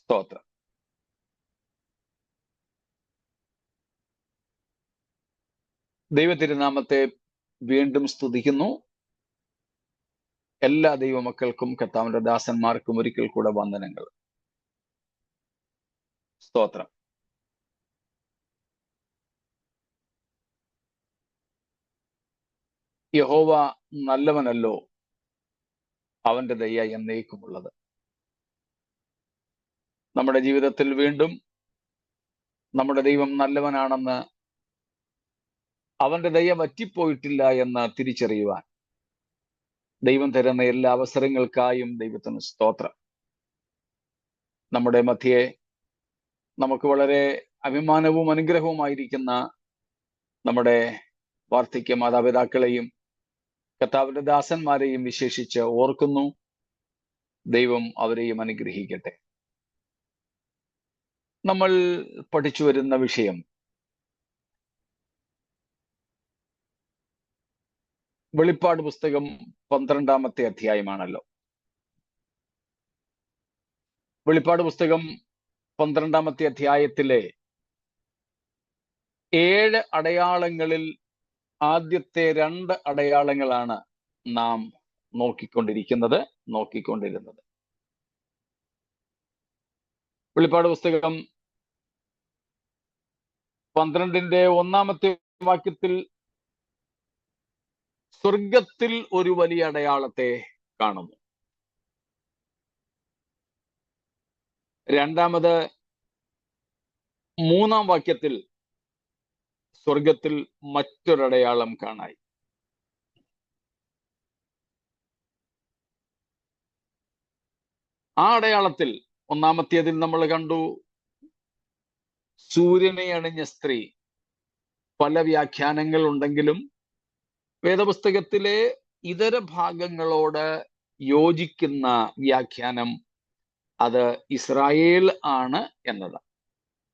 സ്തോത്രം. ദൈവതിരുനാമത്തെ വീണ്ടും സ്തുതിക്കുന്നു. എല്ലാ ദൈവമക്കൾക്കും കർത്താവിന്റെ ദാസന്മാർക്കും ഒരിക്കൽ കൂടെ വന്ദനങ്ങൾ. സ്തോത്രം. യഹോവ നല്ലവനല്ലോ, അവന്റെ ദയ എന്നേക്കുമുള്ളത്. നമ്മുടെ ജീവിതത്തിൽ വീണ്ടും നമ്മുടെ ദൈവം നല്ലവനാണെന്ന്, അവന്റെ ദയ വറ്റിപ്പോയിട്ടില്ല എന്ന് തിരിച്ചറിയുവാൻ ദൈവം തരുന്ന എല്ലാ അവസരങ്ങൾക്കായും ദൈവത്തിന് സ്തോത്രം. നമ്മുടെ മധ്യേ നമുക്ക് വളരെ അഭിമാനവും അനുഗ്രഹവുമായിരിക്കുന്ന നമ്മുടെ വാർദ്ധക്യ മാതാപിതാക്കളെയും കർത്താവിന്റെ ദാസന്മാരെയും വിശേഷിച്ച് ഓർക്കുന്നു. ദൈവം അവരെയും അനുഗ്രഹിക്കട്ടെ. നമ്മൾ പഠിച്ചു വരുന്ന വിഷയം വെളിപ്പാട് പുസ്തകം 12-ാമത്തെ അധ്യായമാണല്ലോ. വെളിപ്പാട് പുസ്തകം 12-ാമത്തെ അധ്യായത്തിലെ 7 അടയാളങ്ങളിൽ ആദ്യത്തെ 2 അടയാളങ്ങളാണ് നാം നോക്കിക്കൊണ്ടിരുന്നത്. വെളിപ്പാട് പുസ്തകം 12-ന്റെ 1-ാമത്തെ വാക്യത്തിൽ സ്വർഗത്തിൽ ഒരു വലിയ അടയാളത്തെ കാണുന്നു. 2-ാമത് 3-ാം വാക്യത്തിൽ സ്വർഗത്തിൽ മറ്റൊരടയാളം കാണായി. ആ അടയാളത്തിൽ 1-ാമത്തേതിൽ നമ്മൾ കണ്ടു സൂര്യനെ അണിഞ്ഞ സ്ത്രീ. പല വ്യാഖ്യാനങ്ങൾ ഉണ്ടെങ്കിലും വേദപുസ്തകത്തിലെ ഇതര ഭാഗങ്ങളോട് യോജിക്കുന്ന വ്യാഖ്യാനം അത് ഇസ്രായേൽ ആണ് എന്നതാണ്.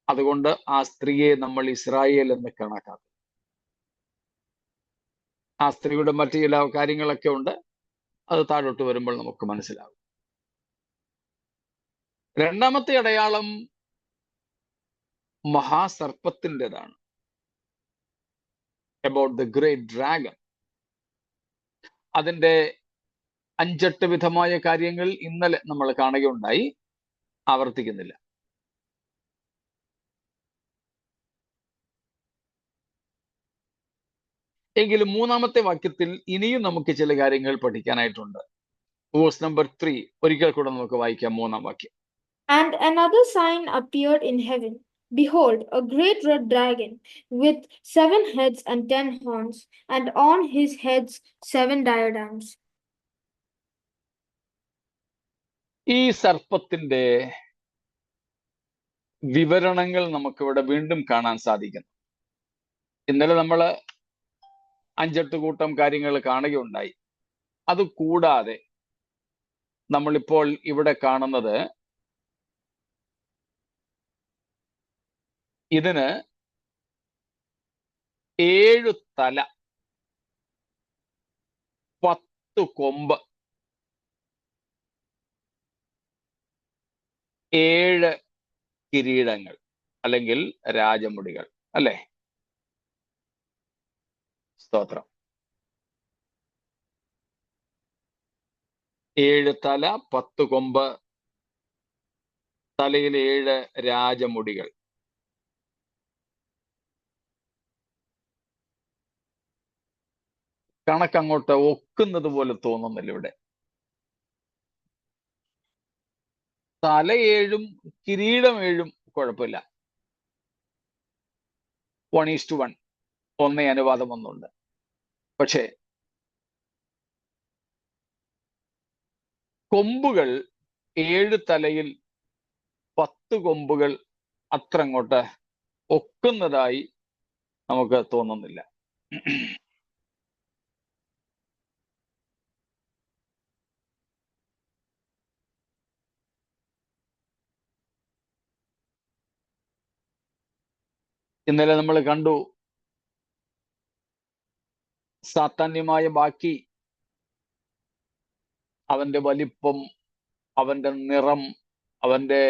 അതുകൊണ്ട് ആ സ്ത്രീയെ നമ്മൾ ഇസ്രായേൽ എന്ന് കണക്കാക്കും. ആ സ്ത്രീയുടെ മറ്റു ചില കാര്യങ്ങളൊക്കെ ഉണ്ട്, അത് താഴോട്ട് വരുമ്പോൾ നമുക്ക് മനസ്സിലാകും. 2-ാമത്തെ അടയാളം മഹാസർപ്പത്തിൻ്റെതാണ്. About the great dragon. അതിന്റെ 5-8 വിധമായ കാര്യങ്ങൾ ഇന്നലെ നമ്മൾ കാണുകയുണ്ടായി, ആവർത്തിക്കുന്നില്ല. എങ്കിലും 3-ാമത്തെ വാക്യത്തിൽ ഇനിയും നമുക്ക് ചില കാര്യങ്ങൾ പഠിക്കാനായിട്ടുണ്ട്. വേഴ്സ് നമ്പർ 3 ഒരിക്കൽ കൂടെ നമുക്ക് വായിക്കാം. 3-ാം വാക്യം. And another sign appeared in heaven. Behold, a great red dragon with 7 heads and 10 horns, and on his heads 7 diadems. ഈ സർപ്പത്തിന്റെ വിവരണങ്ങൾ നമുക്കിവിടെ വീണ്ടും കാണാൻ സാധിക്കുന്നു. ഇന്നലെ നമ്മൾ 5-8 കൂട്ടം കാര്യങ്ങൾ കാണുകയുണ്ടായി. അത് കൂടാതെ നമ്മളിപ്പോൾ ഇവിടെ കാണുന്നത് ഇതിന് 7 തല, 10 കൊമ്പ്, 7 കിരീടങ്ങൾ അല്ലെങ്കിൽ രാജമുടികൾ. അല്ലേ? സ്തോത്രം. 7 തല, 10 കൊമ്പ്, തലയിൽ 7 രാജമുടികൾ. കണക്കങ്ങോട്ട് ഒക്കുന്നത് പോലെ തോന്നുന്നില്ല ഇവിടെ. തല 7ഉം കിരീടം 7ഉം കുഴപ്പമില്ല. 1:1 ഒന്നേ അനുപാതം ഒന്നുണ്ട്. പക്ഷേ കൊമ്പുകൾ 7 തലയിൽ 10 കൊമ്പുകൾ അത്ര അങ്ങോട്ട് ഒക്കുന്നതായി നമുക്ക് തോന്നുന്നില്ല. ഇന്നലെ നമ്മൾ കണ്ടു സാത്താന്യമായ ബാക്കി, അവന്റെ വലിപ്പം, അവന്റെ നിറം, അവന്റെ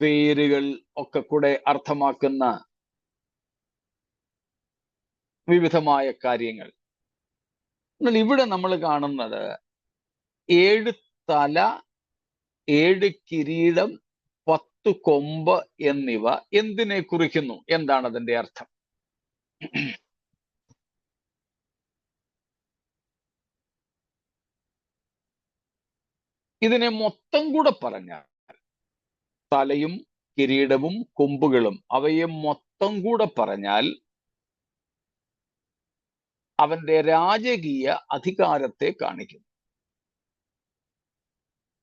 പേരുകൾ ഒക്കെ കൂടെ അർത്ഥമാക്കുന്ന വിവിധമായ കാര്യങ്ങൾ. എന്നാൽ ഇവിടെ നമ്മൾ കാണുന്നത് 7 തല, 7 കിരീടം, 10 കൊമ്പ് എന്നിവ എന്തിനെ കുറിക്കുന്നു? എന്താണ് അതിന്റെ അർത്ഥം? ഇതിനെ മൊത്തം കൂടെ പറഞ്ഞാൽ, തലയും കിരീടവും കൊമ്പുകളും അവയെ മൊത്തം കൂടെ പറഞ്ഞാൽ അവന്റെ രാജകീയ അധികാരത്തെ കാണിക്കുന്നു.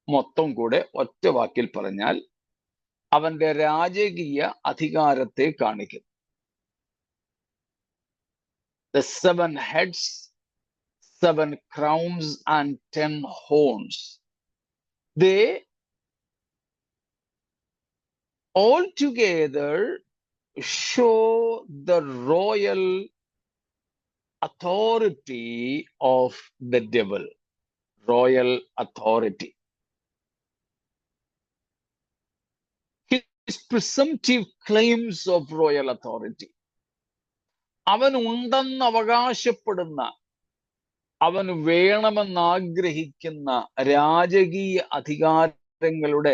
മൊത്തം കൂടെ ഒറ്റ വാക്കിൽ പറഞ്ഞാൽ അവന്റെ രാജകീയ അധികാരത്തെ കാണിക്കുന്നു. The 7 heads, 7 crowns and 10 horns. They all together show the royal authority of the devil. Royal authority. His presumptive claims of royal authority. അവൻ ഉണ്ടെന്ന് അവകാശപ്പെടുന്ന, അവൻ വേണമെന്ന് ആഗ്രഹിക്കുന്ന രാജകീയ അധികാരങ്ങളുടെ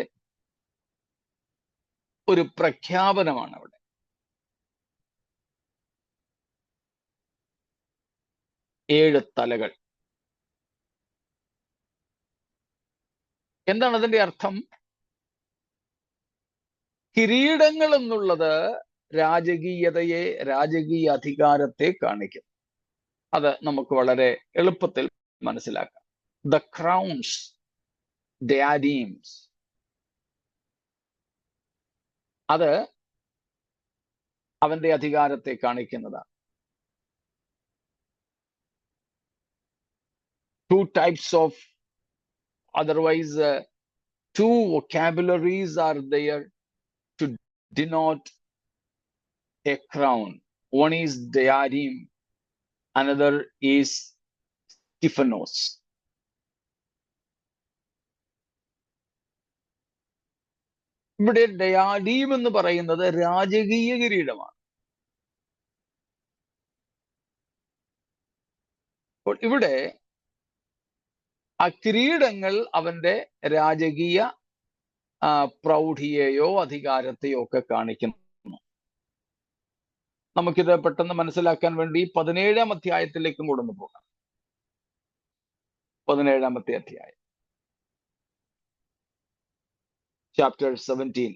ഒരു പ്രഖ്യാപനമാണ് അവിടെ. ഏഴ് തലകൾ. എന്താണ് അതിന്റെ അർത്ഥം? കിരീടങ്ങൾ എന്നുള്ളത് രാജകീയതയെ, രാജകീയ അധികാരത്തെ കാണിക്കും. അത് നമുക്ക് വളരെ എളുപ്പത്തിൽ മനസ്സിലാക്കാം. ദ ക്രൗൺസ്, ഡയാഡീംസ്, അത് അവന്റെ അധികാരത്തെ കാണിക്കുന്നതാണ്. 2 types of, otherwise 2 vocabularies are there to denote a crown. One is diadem, another is Stephanos. ഇവിടെ ഡയാഡീം എന്ന് പറയുന്നത് രാജകീയ കിരീടമാണ്. അപ്പോൾ ഇവിടെ ആ കിരീടങ്ങൾ അവന്റെ രാജകീയ പ്രൗഢിയെയോ അധികാരത്തെയോ ഒക്കെ കാണിക്കുന്നു. നമുക്കിത് പെട്ടെന്ന് മനസ്സിലാക്കാൻ വേണ്ടി 17-ാം അധ്യായത്തിലേക്കും കൂടെ ഒന്ന് പോകാം. 17-ാമത്തെ അധ്യായം, chapter 17.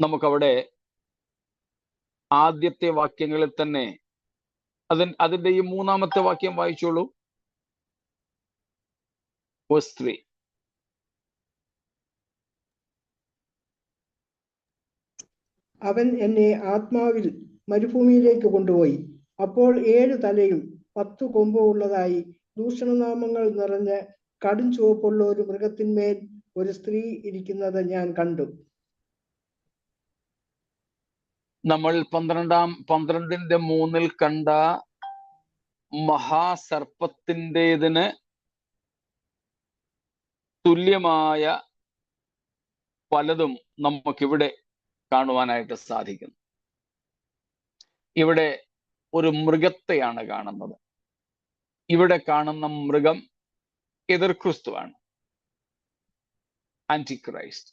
നമുക്കവിടെ ആദ്യത്തെ വാക്യങ്ങളിൽ തന്നെ അതിന്റെ ഈ 3-ാമത്തെ വാക്യം വായിച്ചോളൂ. Verse 3. അവൻ എന്നെ ആത്മാവിൽ മരുഭൂമിയിലേക്ക് കൊണ്ടുപോയി. അപ്പോൾ 7 തലയും 10 കൊമ്പും ഉള്ളതായി ദൂഷണനാമങ്ങൾ നിറഞ്ഞ കടും ചുവപ്പുള്ള ഒരു മൃഗത്തിന്മേൽ ഒരു സ്ത്രീ ഇരിക്കുന്നത് ഞാൻ കണ്ടു. നമ്മൾ 12-ന്റെ 3-ൽ കണ്ട മഹാസർപ്പത്തിൻ്റെതിന് തുല്യമായ പലതും നമുക്കിവിടെ കാണുവാനായിട്ട് സാധിക്കുന്നു. ഇവിടെ ഒരു മൃഗത്തെയാണ് കാണുന്നത്. ഇവിടെ കാണുന്ന മൃഗം എതിർക്രിസ്തുവാണ്, ആന്റിക്രൈസ്റ്റ്.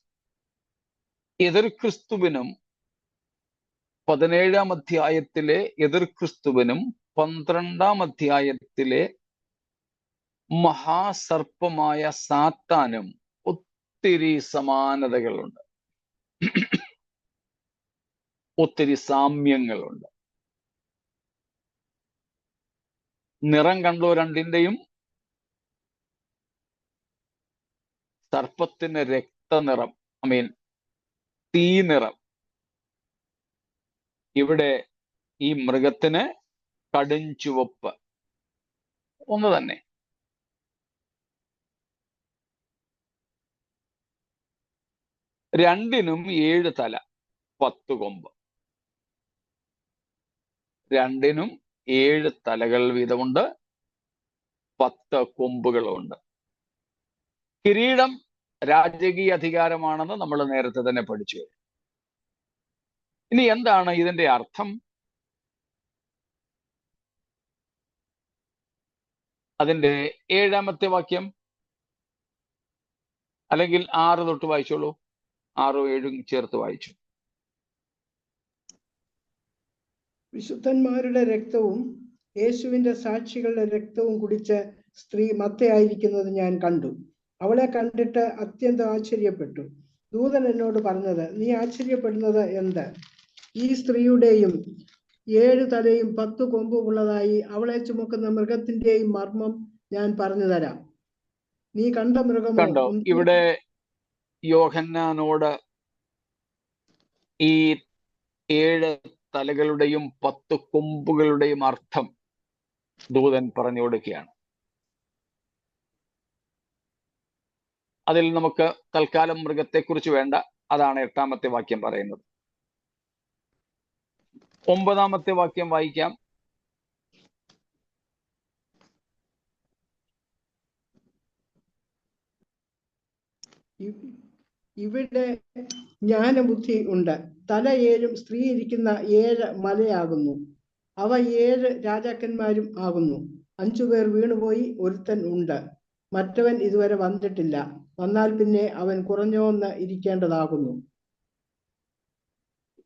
എതിർക്രിസ്തുവിനും 17-ാം അധ്യായത്തിലെ എതിർക്രിസ്തുവിനും 12-ാം അധ്യായത്തിലെ മഹാസർപ്പമായ സാത്താനും ഒത്തിരി സമാനതകളുണ്ട്, ഒത്തിരി സാമ്യങ്ങളുണ്ട്. നിറം കണ്ടോ രണ്ടിന്റെയും? സർപ്പത്തിന് രക്തനിറം, തീ നിറം. ഇവിടെ ഈ മൃഗത്തിന് കടും ചുവപ്പ്. ഒന്ന് തന്നെ. രണ്ടിനും 7 തല, 10 കൊമ്പ്. രണ്ടിനും 7 തലകൾ വീതമുണ്ട്, 10 കൊമ്പുകളുമുണ്ട്. കിരീടം രാജകീയ അധികാരമാണെന്ന് നമ്മൾ നേരത്തെ തന്നെ പഠിച്ചു. ഇനി എന്താണ് ഇതിന്റെ അർത്ഥം? അതിന്റെ 7-ാമത്തെ വാക്യം, അല്ലെങ്കിൽ 6 തൊട്ട് വായിച്ചോളൂ. 6ഉം 7ഉം ചേർത്ത് വായിച്ചു. വിശുദ്ധന്മാരുടെ രക്തവും യേശുവിന്റെ സാക്ഷികളുടെ രക്തവും കുടിച്ച് സ്ത്രീ മത്തയായിരിക്കുന്നത് ഞാൻ കണ്ടു. അവളെ കണ്ടിട്ട് അത്യന്തം ആശ്ചര്യപ്പെട്ടു. ദൂതൻ എന്നോട് പറഞ്ഞത്, നീ ആശ്ചര്യപ്പെടുന്നത് എന്ത്? ഈ സ്ത്രീയുടെയും 7 തലയും 10 കൊമ്പുമുള്ളതായി അവളെ ചുമക്കുന്ന മൃഗത്തിന്റെയും മർമ്മം ഞാൻ പറഞ്ഞു തരാം. നീ കണ്ട മൃഗമോ? കണ്ടോ? ഇവിടെ യോഹന്നാനോട് ഈ 7 തലകളുടെയും 10 കൊമ്പുകളുടെയും അർത്ഥം ദൂതൻ പറഞ്ഞു കൊടുക്കുകയാണ്. അതിൽ നമുക്ക് തൽക്കാലം മൃഗത്തെക്കുറിച്ച് വേണ്ട. അതാണ് 8-ാമത്തെ വാക്യം പറയുന്നത്. 9-ാമത്തെ വാക്യം വായിക്കാം. ഇവിടെ ജ്ഞാനബുദ്ധി ഉണ്ട്. തല 7 സ്ത്രീ ഇരിക്കുന്ന 7 മലയാകുന്നു. അവ 7 രാജാക്കന്മാരും ആകുന്നു. 5 പേർ വീണുപോയി, ഒരുത്തൻ ഉണ്ട്, മറ്റവൻ ഇതുവരെ വന്നിട്ടില്ല. വന്നാൽ പിന്നെ അവൻ കുറഞ്ഞോന്ന് ഇരിക്കേണ്ടതാകുന്നു.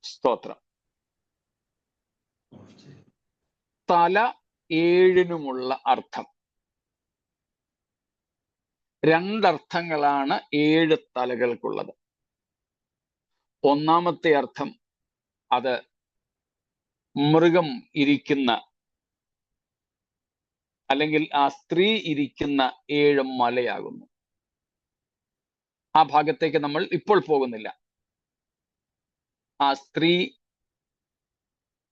സ്തോത്രം. തല 7-നുമുള്ള അർത്ഥം. 2 അർത്ഥങ്ങളാണ് 7 തലകൾക്കുള്ളത്. 1-ാമത്തെ അർത്ഥം അത് മൃഗം ഇരിക്കുന്ന, അല്ലെങ്കിൽ ആ സ്ത്രീ ഇരിക്കുന്ന 7 മലയാകുന്നു. ആ ഭാഗത്തേക്ക് നമ്മൾ ഇപ്പോൾ പോകുന്നില്ല. ആ സ്ത്രീ,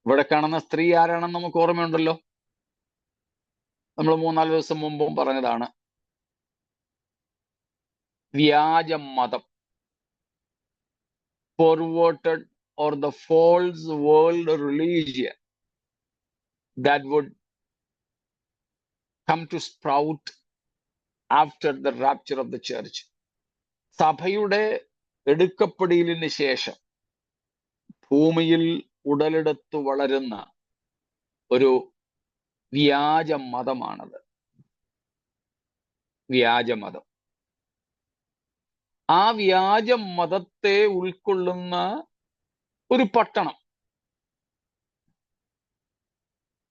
ഇവിടെ കാണുന്ന സ്ത്രീ ആരാണെന്ന് നമുക്ക് ഓർമ്മയുണ്ടല്ലോ. നമ്മൾ 3-4 ദിവസം മുമ്പും പറഞ്ഞതാണ്. വ്യാജ മതം, perverted or the false world religion that would come to sprout after the rapture of the church. സഭയുടെ എടുക്കപ്പെടലിന് ശേഷം ഭൂമിയിൽ ഉടലെടുത്തു വളരുന്ന ഒരു വ്യാജ മതമാണത്. വ്യാജമതം. ആ വ്യാജ മതത്തെ ഉൾക്കൊള്ളുന്ന ഒരു പട്ടണം,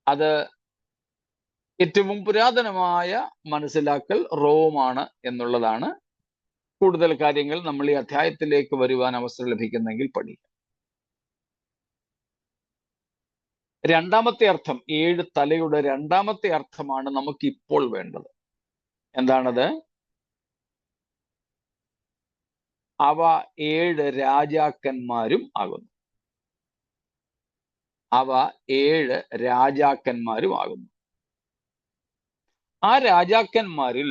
അത് ഏറ്റവും പുരാതനമായ മനസ്സിലാക്കൽ റോമാണ് എന്നുള്ളതാണ്. കൂടുതൽ കാര്യങ്ങൾ നമ്മൾ ഈ അധ്യായത്തിലേക്ക് വരുവാൻ അവസരം ലഭിക്കുന്നെങ്കിൽ പഠിക്കാം. 2-ാമത്തെ അർത്ഥം, 7 തലയുടെ 2-ാമത്തെ അർത്ഥമാണ് നമുക്ക് ഇപ്പോൾ വേണ്ടത്. എന്താണത്? അവ 7 രാജാക്കന്മാരും ആകുന്നു. അവ 7 രാജാക്കന്മാരും ആകുന്നു. ആ രാജാക്കന്മാരിൽ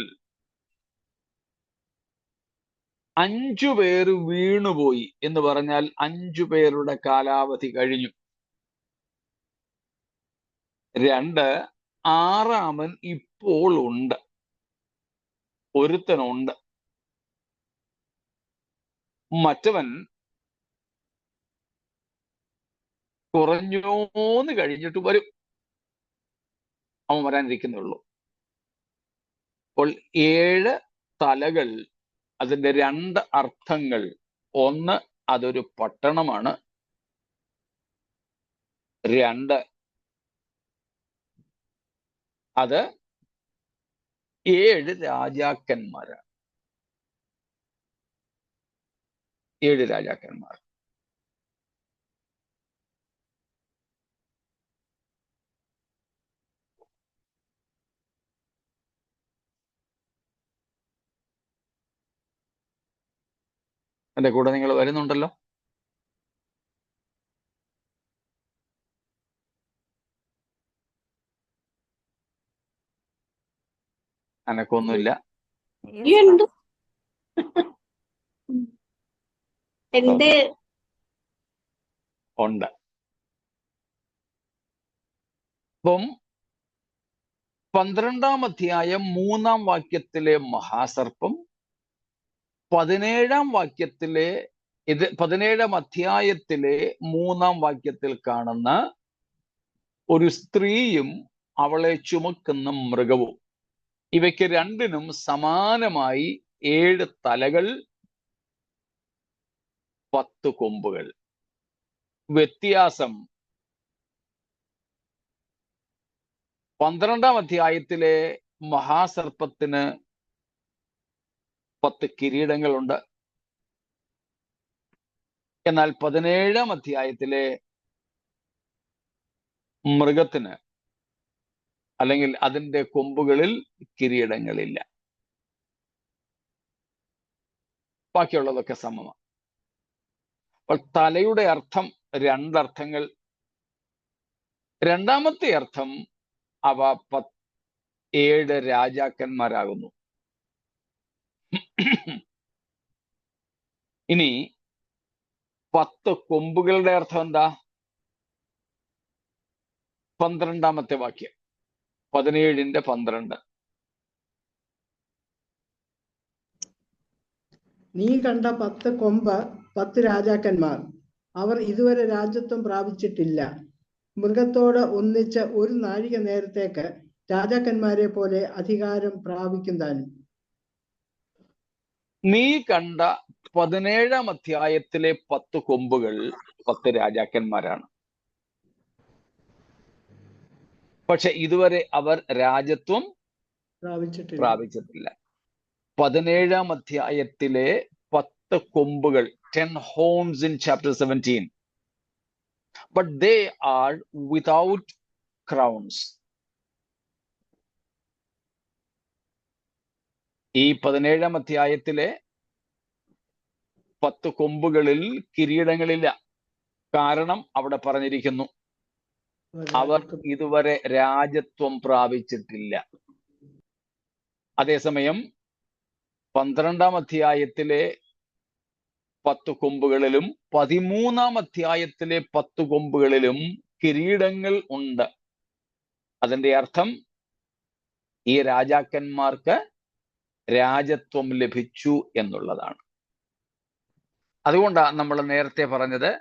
5 പേർ വീണുപോയി എന്ന് പറഞ്ഞാൽ 5 പേരുടെ കാലാവധി കഴിഞ്ഞു. 2, 6-ാമൻ ഇപ്പോൾ ഉണ്ട്, ഒരുത്തനുണ്ട്, മറ്റവൻ കുറഞ്ഞോന്ന് കഴിഞ്ഞിട്ട് വരും. അവൻ വരാനിരിക്കുന്നുള്ളൂ. അപ്പോൾ 7 തലകൾ, അതിന്റെ 2 അർത്ഥങ്ങൾ. 1, അതൊരു പട്ടണമാണ്. 2, അത് 7 രാജാക്കന്മാരാണ്. 7 രാജാക്കന്മാർ. എന്റെ കൂടെ നിങ്ങൾ വരുന്നുണ്ടല്ലോ. അനക്കൊന്നുമില്ല. എന്ത് ഉണ്ട്. അപ്പം 12-ാം അധ്യായം 3-ാം വാക്യത്തിലെ മഹാസർപ്പം, 17-ാം വാക്യത്തിലെ 17-ാം അധ്യായത്തിലെ 3-ാം വാക്യത്തിൽ കാണുന്ന ഒരു സ്ത്രീയും അവളെ ചുമക്കുന്ന മൃഗവും, ഇവയ്ക്ക് രണ്ടിനും സമാനമായി 7 തലകൾ, 10 കൊമ്പുകൾ. വ്യത്യാസം 12-ാം അധ്യായത്തിലെ മഹാസർപ്പത്തിന് 10 കിരീടങ്ങളുണ്ട്. എന്നാൽ 17-ാം അധ്യായത്തിലെ മൃഗത്തിന് അല്ലെങ്കിൽ അതിന്റെ കൊമ്പുകളിൽ കിരീടങ്ങളില്ല. ബാക്കിയുള്ളതൊക്കെ സമമാണ്. അപ്പോൾ തലയുടെ അർത്ഥം 2 അർത്ഥങ്ങൾ. രണ്ടാമത്തെ അർത്ഥം അവ 7 രാജാക്കന്മാരാകുന്നു. ഇനി 10 കൊമ്പുകളുടെ അർത്ഥം എന്താ? 12-ാമത്തെ വാക്യം, 17-12. നീ കണ്ട 10 കൊമ്പ് 10 രാജാക്കന്മാർ. അവർ ഇതുവരെ രാജ്യത്വം പ്രാപിച്ചിട്ടില്ല. മൃഗത്തോട് ഒന്നിച്ച് 1 നാഴിക നേരത്തേക്ക് രാജാക്കന്മാരെ പോലെ അധികാരം പ്രാപിക്കും താനും. നീ കണ്ട 17-ാം അധ്യായത്തിലെ 10 കൊമ്പുകൾ 10 രാജാക്കന്മാരാണ്. പക്ഷെ ഇതുവരെ അവർ രാജ്യത്വം പ്രാപിച്ചിട്ടില്ല. 17-ാം അധ്യായത്തിലെ 10 കൊമ്പുകൾ, 10 horns in chapter 17, but they are without crowns. ഈ 17-ാം അധ്യായത്തിലെ 10 കൊമ്പുകളിൽ കിരീടങ്ങളില്ല. കാരണം അവിടെ പറഞ്ഞിരിക്കുന്നു, അവർ ഇതുവരെ രാജ്യത്വം പ്രാപിച്ചിട്ടില്ല. അതേസമയം 12-ാം അധ്യായത്തിലെ 10 കൊമ്പുകളിലും 13-ാം അധ്യായത്തിലെ 10 കൊമ്പുകളിലും കിരീടങ്ങൾ ഉണ്ട്. അതിന്റെ അർത്ഥം ഈ രാജാക്കന്മാർക്ക് രാജത്വം ലഭിച്ചു എന്നുള്ളതാണ്. അതുകൊണ്ടാണ് നമ്മൾ നേരത്തെ പറഞ്ഞത്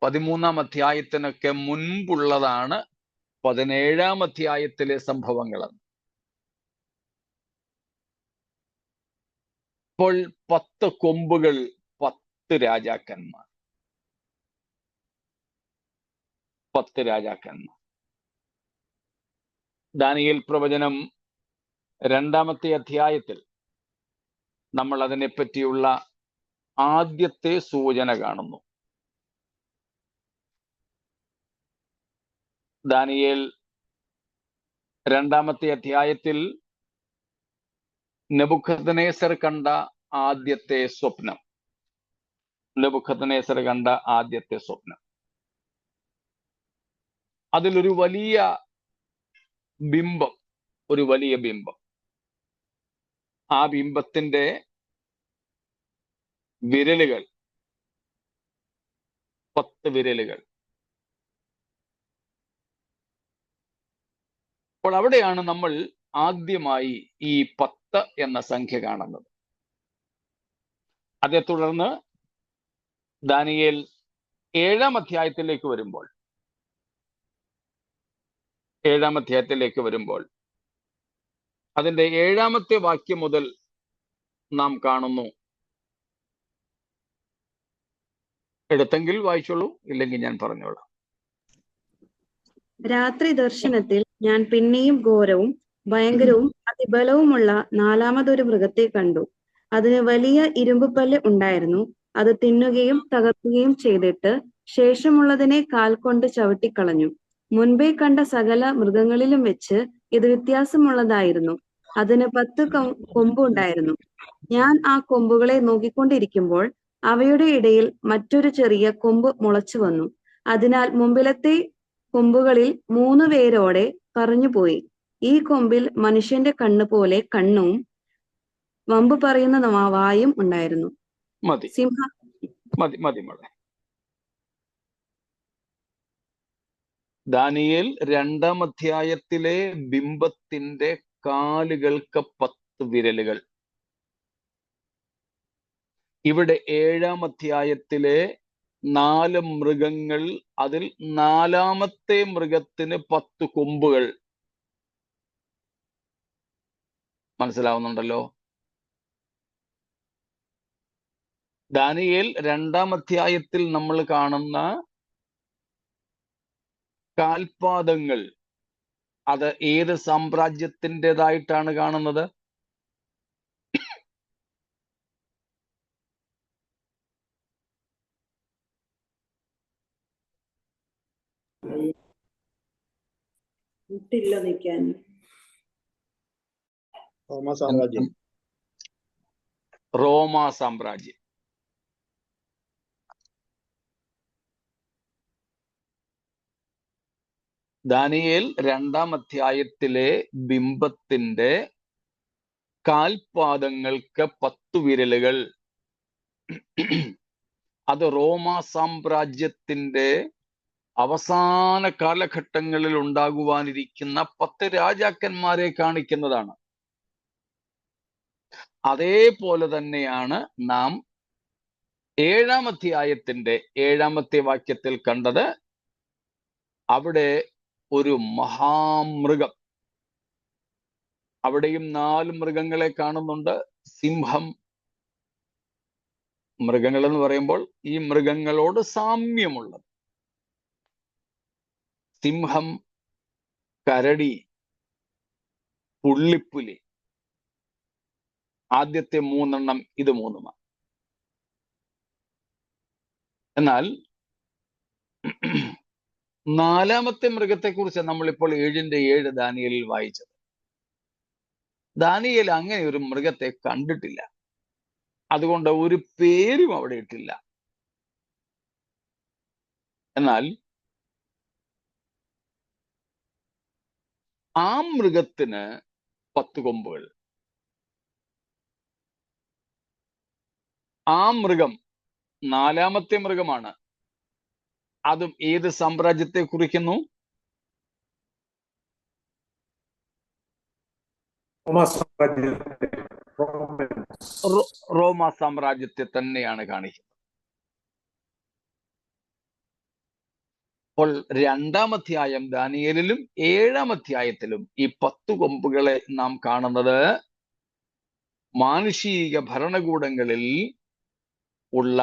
13-ാം അധ്യായത്തിനൊക്കെ മുൻപുള്ളതാണ് 17-ാം അധ്യായത്തിലെ സംഭവങ്ങൾ. അപ്പോൾ 10 കൊമ്പുകൾ 10 രാജാക്കന്മാർ. 10 രാജാക്കന്മാർ. ദാനിയേൽ പ്രവചനം 2-ാമത്തെ അധ്യായത്തിൽ നമ്മൾ അതിനെപ്പറ്റിയുള്ള ആദ്യത്തെ സൂചന കാണുന്നു. ദാനിയേൽ 2-ാമത്തെ അധ്യായത്തിൽ നെബൂഖദ്നേസർ കണ്ട ആദ്യത്തെ സ്വപ്നം. നെബൂഖദ്നേസർ കണ്ട ആദ്യത്തെ സ്വപ്നം, അതിലൊരു വലിയ ബിംബം, ഒരു വലിയ ബിംബം. ആ ബിംബത്തിന്റെ വിരലുകൾ 10 വിരലുകൾ. അപ്പോൾ അവിടെയാണ് നമ്മൾ ആദ്യമായി ഈ 10 എന്ന സംഖ്യ കാണുന്നത്. അതേ തുടർന്ന് ദാനിയേൽ 7-ാം അധ്യായത്തിലേക്ക് വരുമ്പോൾ 7-ാം അധ്യായത്തിലേക്ക് വരുമ്പോൾ അതിന്റെ 7-ാമത്തെ വാക്യം മുതൽ നാം കാണുന്നു. എടുത്തെങ്കിൽ വായിച്ചോളൂ, ഇല്ലെങ്കിൽ ഞാൻ പറഞ്ഞോളാം. രാത്രി ദർശനത്തിൽ ഞാൻ പിന്നെയും ഘോരവും ഭയങ്കരവും അതിബലവുമുള്ള 4-മതൊരു മൃഗത്തെ കണ്ടു. അതിന് വലിയ ഇരുമ്പുപല്ല് ഉണ്ടായിരുന്നു. അത് തിന്നുകയും തകർക്കുകയും ചെയ്തിട്ട് ശേഷമുള്ളതിനെ കാൽ കൊണ്ട് ചവിട്ടിക്കളഞ്ഞു. മുൻപേ കണ്ട സകല മൃഗങ്ങളിലും വെച്ച് ഇത് വ്യത്യാസമുള്ളതായിരുന്നു. അതിന് 10 കൊമ്പുണ്ടായിരുന്നു. ഞാൻ ആ കൊമ്പുകളെ നോക്കിക്കൊണ്ടിരിക്കുമ്പോൾ അവയുടെ ഇടയിൽ മറ്റൊരു ചെറിയ കൊമ്പ് മുളച്ചു വന്നു. അതിനാൽ മുമ്പിലത്തെ കൊമ്പുകളിൽ 3 വേരോടെ പറഞ്ഞുപോയി. ഈ കൊമ്പിൽ മനുഷ്യന്റെ കണ്ണ് പോലെ കണ്ണും വമ്പ് പറയുന്ന വായും ഉണ്ടായിരുന്നു. ദാനിയേൽ 2-ാം അധ്യായത്തിലെ ബിംബത്തിന്റെ കാലുകൾക്ക് 10 വിരലുകൾ. ഇവിടെ 7-ാം അധ്യായത്തിലെ 4 മൃഗങ്ങൾ, അതിൽ 4-ാമത്തെ മൃഗത്തിന് 10 കൊമ്പുകൾ. മനസ്സിലാവുന്നുണ്ടല്ലോ? ദാനിയേൽ 2-ാം അധ്യായത്തിൽ നമ്മൾ കാണുന്ന കാൽപാദങ്ങൾ അത് ഏത് സാമ്രാജ്യത്തിൻ്റെതായിട്ടാണ് കാണുന്നത്? മുട്ടില്ല നിൽക്കാൻ. റോമാ സാമ്രാജ്യം. റോമാ സാമ്രാജ്യം. ദാനിയേൽ 2-ാം അധ്യായത്തിലെ ബിംബത്തിന്റെ കാൽപാദങ്ങൾക്ക് 10 വിരലുകൾ. അത് റോമാ സാമ്രാജ്യത്തിന്റെ അവസാന കാലഘട്ടങ്ങളിൽ ഉണ്ടാകുവാനിരിക്കുന്ന 10 രാജാക്കന്മാരെ കാണിക്കുന്നതാണ്. അതേപോലെ തന്നെയാണ് നാം 7-ാം അധ്യായത്തിന്റെ 7-ാമത്തെ വാക്യത്തിൽ കണ്ടത്. അവിടെ ഒരു മഹാമൃഗം, അവിടെയും 4 മൃഗങ്ങളെ കാണുന്നുണ്ട്. സിംഹം, മൃഗങ്ങൾ എന്ന് പറയുമ്പോൾ ഈ മൃഗങ്ങളോട് സാമ്യമുള്ളത്. സിംഹം, കരടി, പുള്ളിപ്പുലി. ആദ്യത്തെ 3 ഇത് 3. എന്നാൽ 4-ാമത്തെ മൃഗത്തെക്കുറിച്ച് നമ്മളിപ്പോൾ 7-ന്റെ 7 ദാനിയേലിൽ വായിച്ചത്. ദാനിയേൽ അങ്ങനെ ഒരു മൃഗത്തെ കണ്ടിട്ടില്ല, അതുകൊണ്ട് ഒരു പേരും അവിടെ ഇട്ടില്ല. എന്നാൽ ആ മൃഗത്തിന് 10 കൊമ്പുകൾ. ആ മൃഗം 4-ാമത്തെ മൃഗമാണ്. അതും ഏത് സാമ്രാജ്യത്തെ കുറിക്കുന്നു? റോമാ സാമ്രാജ്യത്തെ തന്നെയാണ് കാണിക്കുന്നത്. അപ്പോൾ 2-ാം അധ്യായം ദാനിയേലിലും 7-ാം അധ്യായത്തിലും ഈ 10 കൊമ്പുകളെ നാം കാണുന്നത് മാനുഷിക ഭരണകൂടങ്ങളിൽ ഉള്ള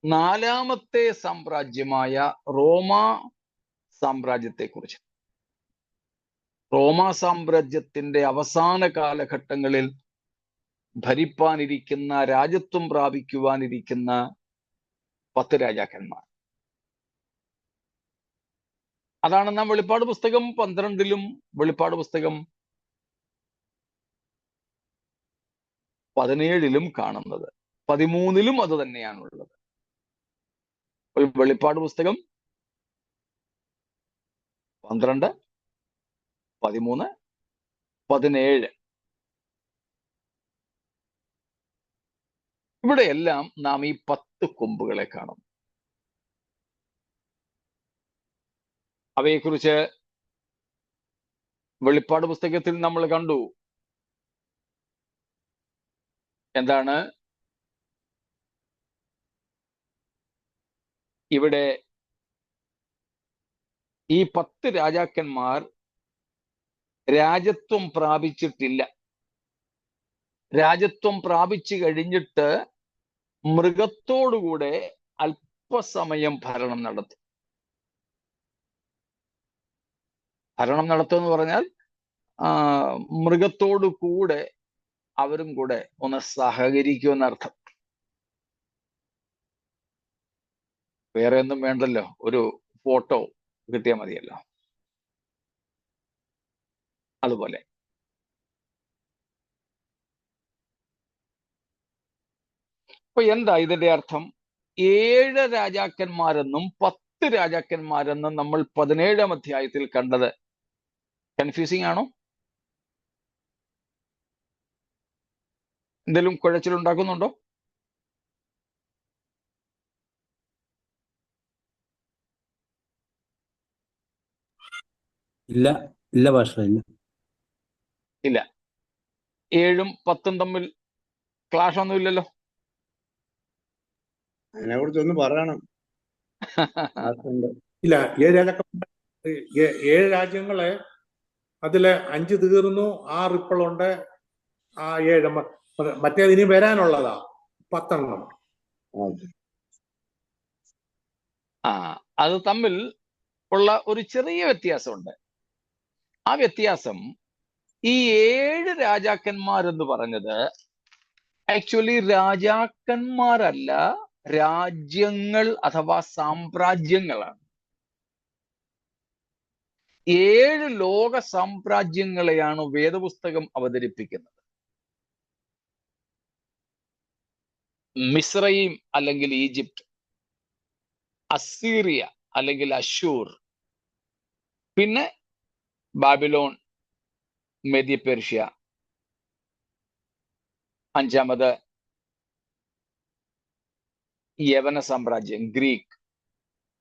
4-ാമത്തെ സാമ്രാജ്യമായ റോമാ സാമ്രാജ്യത്തെ കുറിച്ച്. റോമാ സാമ്രാജ്യത്തിന്റെ അവസാന കാലഘട്ടങ്ങളിൽ ഭരിപ്പാനിരിക്കുന്ന, രാജ്യത്വം പ്രാപിക്കുവാനിരിക്കുന്ന 10 രാജാക്കന്മാർ. അതാണ് നാം വെളിപ്പാട് പുസ്തകം 12-ലും വെളിപ്പാട് പുസ്തകം 17-ലും കാണുന്നത്. 13-ലും അത് തന്നെയാണുള്ളത്. വെളിപ്പാട് പുസ്തകം 12, 13, 17 ഇവിടെയെല്ലാം നാം ഈ 10 കൊമ്പുകളെ കാണും. അവയെക്കുറിച്ച് വെളിപ്പാട് പുസ്തകത്തിൽ നമ്മൾ കണ്ടു. എന്താണ്? ഇവിടെ ഈ 10 രാജാക്കന്മാർ രാജ്യത്വം പ്രാപിച്ചിട്ടില്ല. രാജ്യത്വം പ്രാപിച്ചു കഴിഞ്ഞിട്ട് മൃഗത്തോടുകൂടെ അല്പസമയം ഭരണം നടത്തും. ഭരണം നടത്തുമെന്ന് പറഞ്ഞാൽ മൃഗത്തോടു കൂടെ അവരും കൂടെ ഒന്ന് സഹകരിക്കുമെന്നർത്ഥം. വേറെ ഒന്നും വേണ്ടല്ലോ, ഒരു ഫോട്ടോ കിട്ടിയാൽ മതിയല്ലോ. അതുപോലെ അപ്പൊ എന്താ ഇതിന്റെ അർത്ഥം? 7 രാജാക്കന്മാരെന്നും 10 രാജാക്കന്മാരെന്നും നമ്മൾ 17-ാം അധ്യായത്തിൽ കണ്ടത് കൺഫ്യൂസിങ് ആണോ? എന്തെങ്കിലും കുഴച്ചിലുണ്ടാക്കുന്നുണ്ടോ? ഇല്ല ഇല്ല ഭാഷ ഇല്ല. ഇല്ല. 7ഉം 10ഉം തമ്മിൽ ക്ലാഷ് ഒന്നും ഇല്ലല്ലോ. അതിനെ കുറിച്ച് ഒന്ന് പറയണം. ഇല്ല, 7 രാജാക്കന്മാർ 7 രാജ്യങ്ങളെ അതില് 5 തീർന്നു, 6 ഇപ്പോഴുണ്ട്. ആ 7 മറ്റേത് ഇനി വരാനുള്ളതാ 10. അത് തമ്മിൽ ഉള്ള ഒരു ചെറിയ വ്യത്യാസമുണ്ട്. ആ വ്യത്യാസം, ഈ 7 രാജാക്കന്മാരെന്ന് പറഞ്ഞത് ആക്ച്വലി രാജാക്കന്മാരല്ല, രാജ്യങ്ങൾ അഥവാ സാമ്രാജ്യങ്ങളാണ്. 7 ലോക സാമ്രാജ്യങ്ങളെയാണ് വേദപുസ്തകം അവതരിപ്പിക്കുന്നത്. മിസ്രയീം അല്ലെങ്കിൽ ഈജിപ്റ്റ്, അസീറിയ അല്ലെങ്കിൽ അശൂർ, പിന്നെ ബാബിലോൺ, മെദ്യ പേർഷ്യ, 5ാമത് യവന സാമ്രാജ്യം, ഗ്രീക്ക്,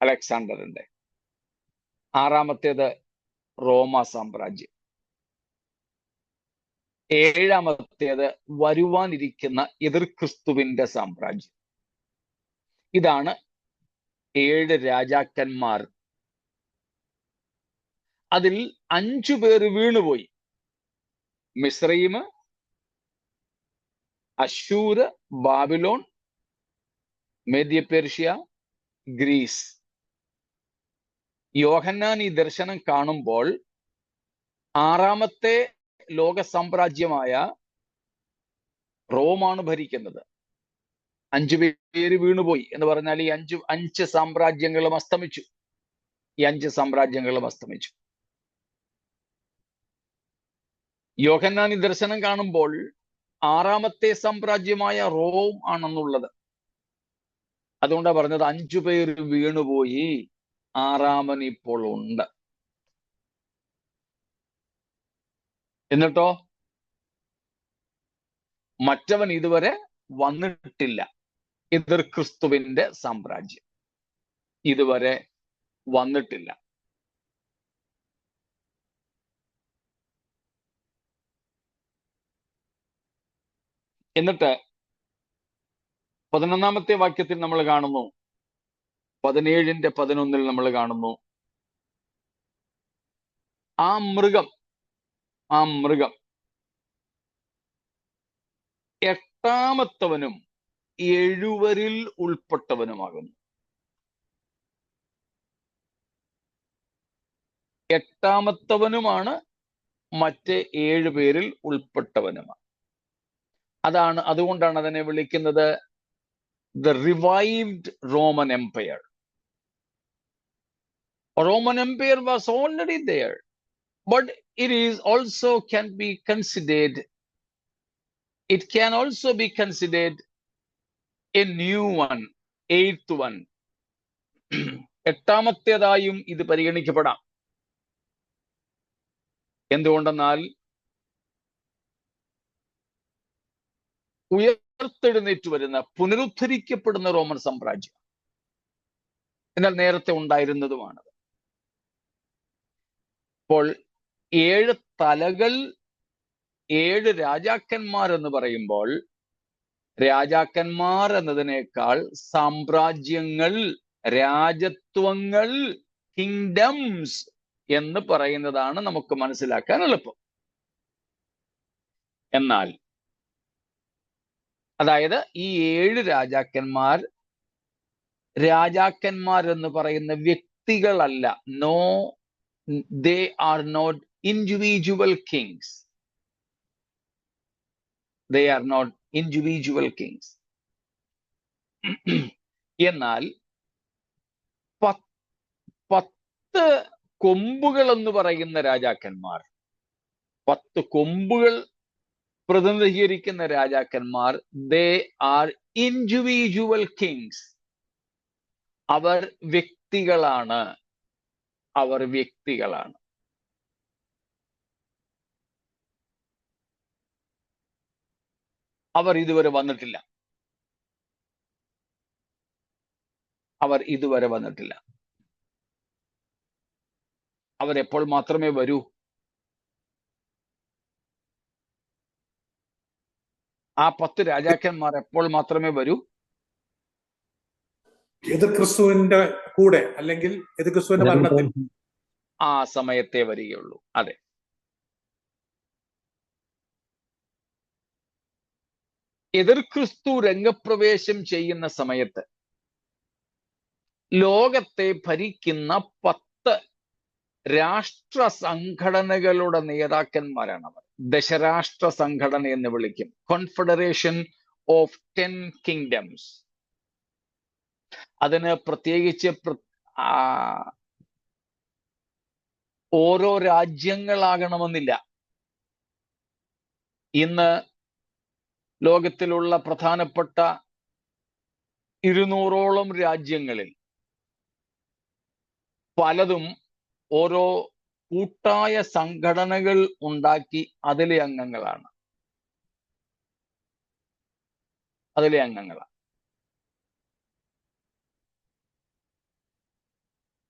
അലക്സാണ്ടറിന്റെ, 6ാമത്തേത് റോമ സാമ്രാജ്യം, 7ാമത്തേത് വരുവാനിരിക്കുന്ന എതിർ ക്രിസ്തുവിന്റെ സാമ്രാജ്യം. ഇതാണ് 7 രാജാക്കന്മാർ. അതിൽ 5 പേര് വീണുപോയി. മിസ്രയീം, അശൂര്, ബാബിലോൺ, മേദ്യ പേർഷ്യ, ഗ്രീസ്. യോഹന്നാൻ ഈ ദർശനം കാണുമ്പോൾ 6ാമത്തെ ലോക സാമ്രാജ്യമായ റോമാണ് ഭരിക്കുന്നത്. 5 പേര് വീണുപോയി എന്ന് പറഞ്ഞാൽ ഈ 5 സാമ്രാജ്യങ്ങളും അസ്തമിച്ചു. ഈ 5 സാമ്രാജ്യങ്ങളും അസ്തമിച്ചു. യോഹന്നാൻ ഈ ദർശനം കാണുമ്പോൾ 6ാമത്തെ സാമ്രാജ്യമായ റോം ആണെന്നുള്ളത്. അതുകൊണ്ടാണ് പറഞ്ഞത് 5 പേര് വീണുപോയി, 6ാമൻ ഇപ്പോൾ ഉണ്ട്. എന്നിട്ടോ മറ്റവൻ ഇതുവരെ വന്നിട്ടില്ല. എതിർ ക്രിസ്തുവിന്റെ സാമ്രാജ്യം ഇതുവരെ വന്നിട്ടില്ല. എന്നിട്ട് 11ാമത്തെ വാക്യത്തിൽ നമ്മൾ കാണുന്നു, 17ന്റെ 11 നമ്മൾ കാണുന്നു, ആ മൃഗം 8ാമത്തവനും 7 ഉൾപ്പെട്ടവനുമാകുന്നു. 8ാമത്തവനുമാണ് മറ്റ് 7 പേരിൽ ഉൾപ്പെട്ടവനുമാണ്. അതുകൊണ്ടാണ് അതിനെ വിളിക്കുന്നത് the revived Roman Empire. Roman Empire was already there, but it can also be considered a new one, 8th one. 8ാമത്തേതായും ഇത് പരിഗണിക്കപ്പെടാം. എന്തുകൊണ്ടെന്നാൽ ഉയർത്തെഴുന്നേറ്റ് വരുന്ന, പുനരുദ്ധരിക്കപ്പെടുന്ന റോമൻ സാമ്രാജ്യം എന്നാൽ നേരത്തെ ഉണ്ടായിരുന്നതുമാണത്. അപ്പോൾ 7 തലകൾ, 7 രാജാക്കന്മാർ എന്ന് പറയുമ്പോൾ രാജാക്കന്മാർ എന്നതിനേക്കാൾ സാമ്രാജ്യങ്ങൾ, രാജത്വങ്ങൾ, കിങ്ഡംസ് എന്ന് പറയുന്നതാണ് നമുക്ക് മനസ്സിലാക്കാൻ എളുപ്പം. എന്നാൽ അതായത് ഈ 7 രാജാക്കന്മാർ എന്ന് പറയുന്ന വ്യക്തികളല്ല. they are not individual kings. They are not individual kings. എന്നാൽ 10 കൊമ്പുകൾ എന്ന് പറയുന്ന രാജാക്കന്മാർ, 10 കൊമ്പുകൾ പ്രതിനിധീകരിക്കുന്ന രാജാക്കന്മാർ, they are individual kings. അവർ വ്യക്തികളാണ്. അവർ ഇതുവരെ വന്നിട്ടില്ല. അവരെപ്പോൾ മാത്രമേ വരൂ? ആ 10 രാജാക്കന്മാർ എപ്പോൾ മാത്രമേ വരൂ? എതിർ ക്രിസ്തുവിന്റെ കൂടെ, അല്ലെങ്കിൽ എതിർ ക്രിസ്തുവിന്റെ മരണത്തിൽ. ആ സമയത്തെ വരികയുള്ളൂ. അതെ. എതിർ ക്രിസ്തു രംഗപ്രവേശം ചെയ്യുന്ന സമയത്ത് ലോകത്തെ ഭരിക്കുന്ന 10 രാഷ്ട്ര സംഘടനകളുടെ നേതാക്കന്മാരാണ് അവർ. ദശരാഷ്ട്ര സംഘടന എന്ന് വിളിക്കും. Confederation of 10 kingdoms. അതിന് പ്രത്യേകിച്ച് ഓരോ രാജ്യങ്ങളാകണമെന്നില്ല. ഇന്ന് ലോകത്തിലുള്ള പ്രധാനപ്പെട്ട 200ഓളം രാജ്യങ്ങളിൽ പലതും ഓരോ കൂട്ടായ സംഘടനകൾ ഉണ്ടാക്കി അതിലെ അംഗങ്ങളാണ്.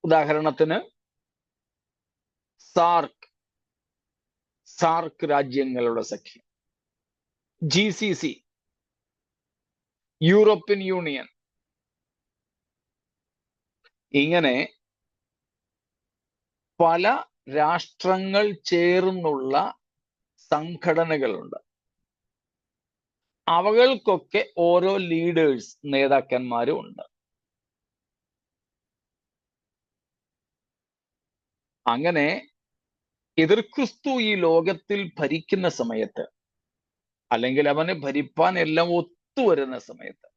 ഉദാഹരണത്തിന് സാർക്ക് രാജ്യങ്ങളുടെ സഖ്യം, GCC, യൂറോപ്യൻ യൂണിയൻ, ഇങ്ങനെ പല രാഷ്ട്രങ്ങൾ ചേർന്നുള്ള സംഘടനകളുണ്ട്. അവകൾക്കൊക്കെ ഓരോ ലീഡേഴ്സ്, നേതാക്കന്മാരും ഉണ്ട്. അങ്ങനെ എതിർക്രിസ്തു ഈ ലോകത്തിൽ ഭരിക്കുന്ന സമയത്ത്, അല്ലെങ്കിൽ അവന് ഭരിപ്പാൻ എല്ലാം ഒത്തുവരുന്ന സമയത്ത്,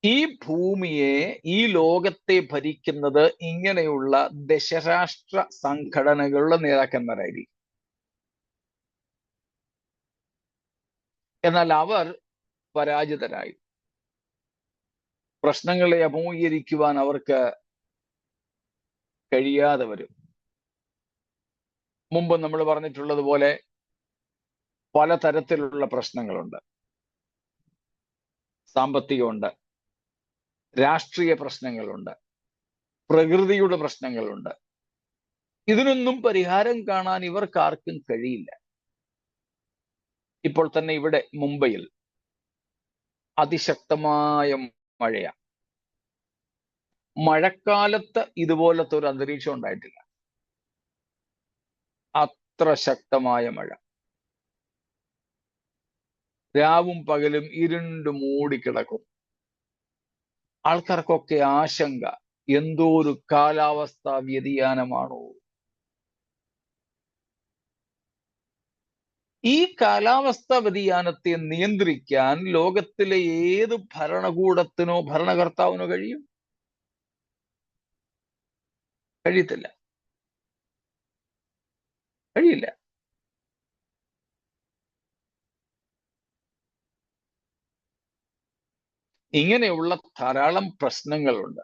ഈ ഭൂമിയെ, ഈ ലോകത്തെ ഭരിക്കുന്നത് ഇങ്ങനെയുള്ള ദശരാഷ്ട്ര സംഘടനകളുടെ നേതാക്കന്മാരായിരിക്കും. എന്നാൽ അവർ പരാജിതരായി. പ്രശ്നങ്ങളെ അഭിമുഖീകരിക്കുവാൻ അവർക്ക് കഴിയാതെ വരും. മുമ്പ് നമ്മൾ പറഞ്ഞിട്ടുള്ളതുപോലെ പലതരത്തിലുള്ള പ്രശ്നങ്ങളുണ്ട്. സാമ്പത്തികമുണ്ട്, രാഷ്ട്രീയ പ്രശ്നങ്ങളുണ്ട്, പ്രകൃതിയുടെ പ്രശ്നങ്ങളുണ്ട്. ഇതിനൊന്നും പരിഹാരം കാണാൻ ഇവർക്കാർക്കും കഴിയില്ല. ഇപ്പോൾ തന്നെ ഇവിടെ മുംബൈയിൽ അതിശക്തമായ മഴയാണ്. മഴക്കാലത്ത് ഇതുപോലത്തെ ഒരു അന്തരീക്ഷം ഉണ്ടായിട്ടില്ല. അത്ര ശക്തമായ മഴ. രാവും പകലും ഇരുണ്ട് മൂടിക്കിടക്കും. ആൾക്കാർക്കൊക്കെ ആശങ്ക, എന്തോ ഒരു കാലാവസ്ഥാ വ്യതിയാനമാണോ? ഈ കാലാവസ്ഥാ വ്യതിയാനത്തെ നിയന്ത്രിക്കാൻ ലോകത്തിലെ ഏത് ഭരണകൂടത്തിനോ ഭരണകർത്താവിനോ കഴിയും? കഴിയില്ല. ഇങ്ങനെയുള്ള ധാരാളം പ്രശ്നങ്ങളുണ്ട്.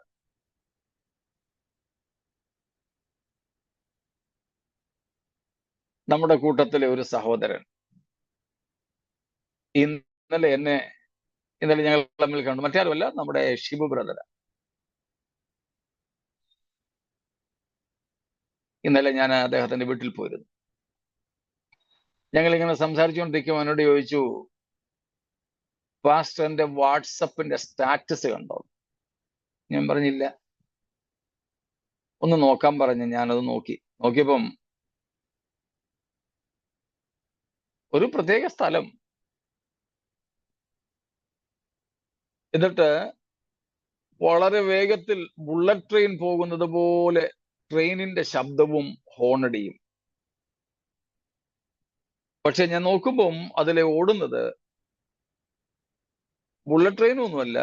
നമ്മുടെ കൂട്ടത്തിലെ ഒരു സഹോദരൻ ഇന്നലെ ഞങ്ങൾ തമ്മിൽ കണ്ടു. മറ്റാരുമല്ല, നമ്മുടെ ഷിബു ബ്രദർ. ഇന്നലെ ഞാൻ അദ്ദേഹത്തിന്റെ വീട്ടിൽ പോയിരുന്നു. ഞങ്ങൾ ഇങ്ങനെ സംസാരിച്ചുകൊണ്ടിരിക്കുമ്പോൾ എന്നോട് ചോദിച്ചു, പാസ്റ്ററിന്റെ വാട്സപ്പിന്റെ സ്റ്റാറ്റസ് കണ്ടോ? ഞാൻ പറഞ്ഞില്ല. ഒന്ന് നോക്കാൻ പറഞ്ഞു. ഞാനത് നോക്കിയപ്പം ഒരു പ്രത്യേക സ്ഥലം, എന്നിട്ട് വളരെ വേഗത്തിൽ ബുള്ളറ്റ് ട്രെയിൻ പോകുന്നത് പോലെ ട്രെയിനിന്റെ ശബ്ദവും ഹോണടിയും. പക്ഷെ ഞാൻ നോക്കുമ്പം അതിലെ ഓടുന്നത് ബുള്ളറ്റ് ട്രെയിനൊന്നുമല്ല,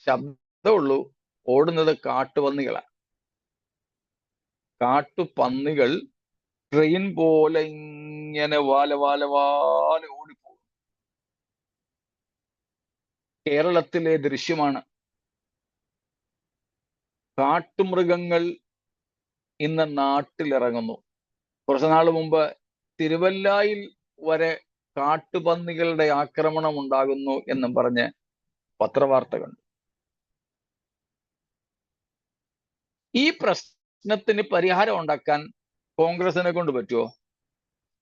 ശബ്ദമുള്ളൂ. ഓടുന്നത് കാട്ടുപന്നികളാണ്. കാട്ടുപന്നികൾ ട്രെയിൻ പോലെ ഇങ്ങനെ വാല ഓടിപ്പോകും. കേരളത്തിലെ ദൃശ്യമാണ്. കാട്ടുമൃഗങ്ങൾ ഇന്ന് നാട്ടിലിറങ്ങുന്നു. കുറച്ചു നാൾ മുമ്പ് തിരുവല്ലായിൽ വരെ കാട്ടുപന്നികളുടെ ആക്രമണം ഉണ്ടാകുന്നു എന്നും പറഞ്ഞ് പത്രവാർത്ത കണ്ടു. ഈ പ്രശ്നത്തിന് പരിഹാരം ഉണ്ടാക്കാൻ കോൺഗ്രസിനെ കൊണ്ട് പറ്റുമോ?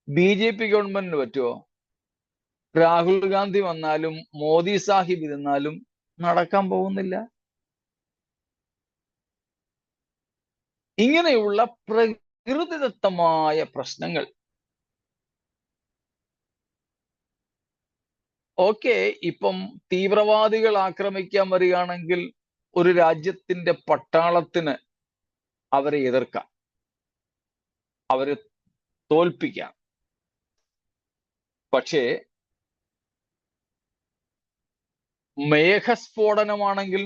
BJP ഗവൺമെന്റിന് പറ്റുമോ? രാഹുൽ ഗാന്ധി വന്നാലും മോദി സാഹിബ് ഇരുന്നാലും നടക്കാൻ പോകുന്നില്ല. ഇങ്ങനെയുള്ള പ്രകൃതിദത്തമായ പ്രശ്നങ്ങൾ ഇപ്പം തീവ്രവാദികൾ ആക്രമിക്കാൻ വരികയാണെങ്കിൽ ഒരു രാജ്യത്തിന്റെ പട്ടാളത്തിന് അവരെ എതിർക്കാം, അവരെ തോൽപ്പിക്കാം. പക്ഷേ മേഘസ്ഫോടനമാണെങ്കിൽ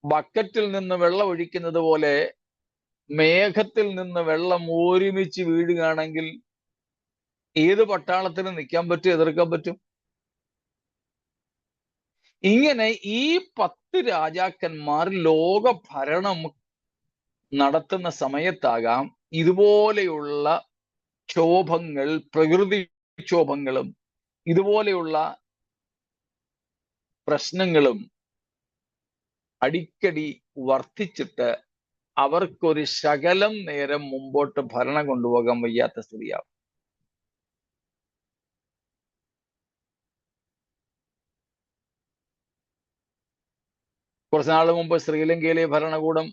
ബക്കറ്റിൽ നിന്ന് വെള്ളം ഒഴിക്കുന്നത് പോലെ മേഘത്തിൽ നിന്ന് വെള്ളം ഒരുമിച്ച് വീഴുകയാണെങ്കിൽ ഏത് പട്ടാളത്തിന് നിൽക്കാൻ പറ്റും, എതിർക്കാൻ പറ്റും? ഇങ്ങനെ ഈ 10 രാജാക്കന്മാർ ലോക ഭരണം നടത്തുന്ന സമയത്താകാം ഇതുപോലെയുള്ള ക്ഷോഭങ്ങൾ, പ്രകൃതിക്ഷോഭങ്ങളും ഇതുപോലെയുള്ള പ്രശ്നങ്ങളും അടിക്കടി വർദ്ധിച്ചിട്ട് അവർക്കൊരു ശകലം നേരം മുമ്പോട്ട് ഭരണം കൊണ്ടുപോകാൻ വയ്യാത്ത സ്ഥിതിയാവും. കുറച്ചുനാൾ മുമ്പ് ശ്രീലങ്കയിലെ ഭരണകൂടം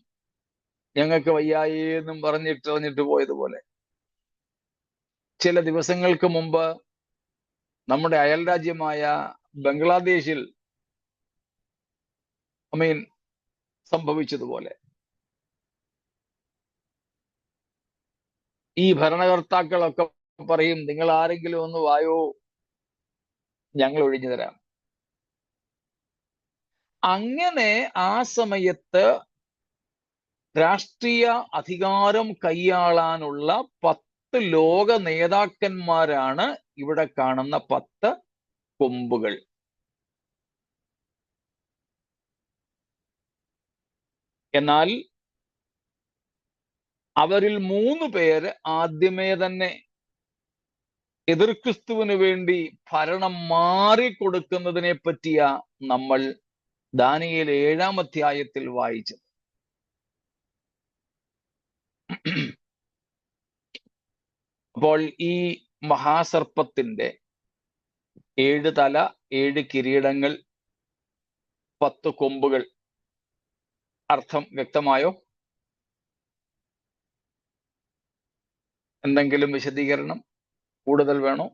ഞങ്ങൾക്ക് വയ്യായി എന്നും പറഞ്ഞിട്ട് പോയതുപോലെ ചില ദിവസങ്ങൾക്ക് മുമ്പ് നമ്മുടെ അയൽ രാജ്യമായ ബംഗ്ലാദേശിൽ സംഭവിച്ചതുപോലെ ഈ ഭരണകർത്താക്കളൊക്കെ പറയും, നിങ്ങൾ ആരെങ്കിലും ഒന്ന് വായോ, ഞങ്ങൾ ഒഴിഞ്ഞു തരാം. അങ്ങനെ ആ സമയത്ത് രാഷ്ട്രീയ അധികാരം കൈയാളാനുള്ള 10 ലോക നേതാക്കന്മാരാണ് ഇവിടെ കാണുന്ന 10 കൊമ്പുകൾ. എന്നാൽ അവരിൽ 3 പേര് ആദ്യമേ തന്നെ എതിർ ക്രിസ്തുവിന് വേണ്ടി ഭരണം മാറിക്കൊടുക്കുന്നതിനെ പറ്റിയ നമ്മൾ ദാനിയേൽ 7-ാം അധ്യായത്തിൽ വായിച്ചത്. അപ്പോൾ ഈ മഹാസർപ്പത്തിന്റെ 7 തല, 7 കിരീടങ്ങൾ, 10 കൊമ്പുകൾ, അർത്ഥം വ്യക്തമായോ? എന്തെങ്കിലും വിശദീകരണം കൂടുതൽ വേണോ?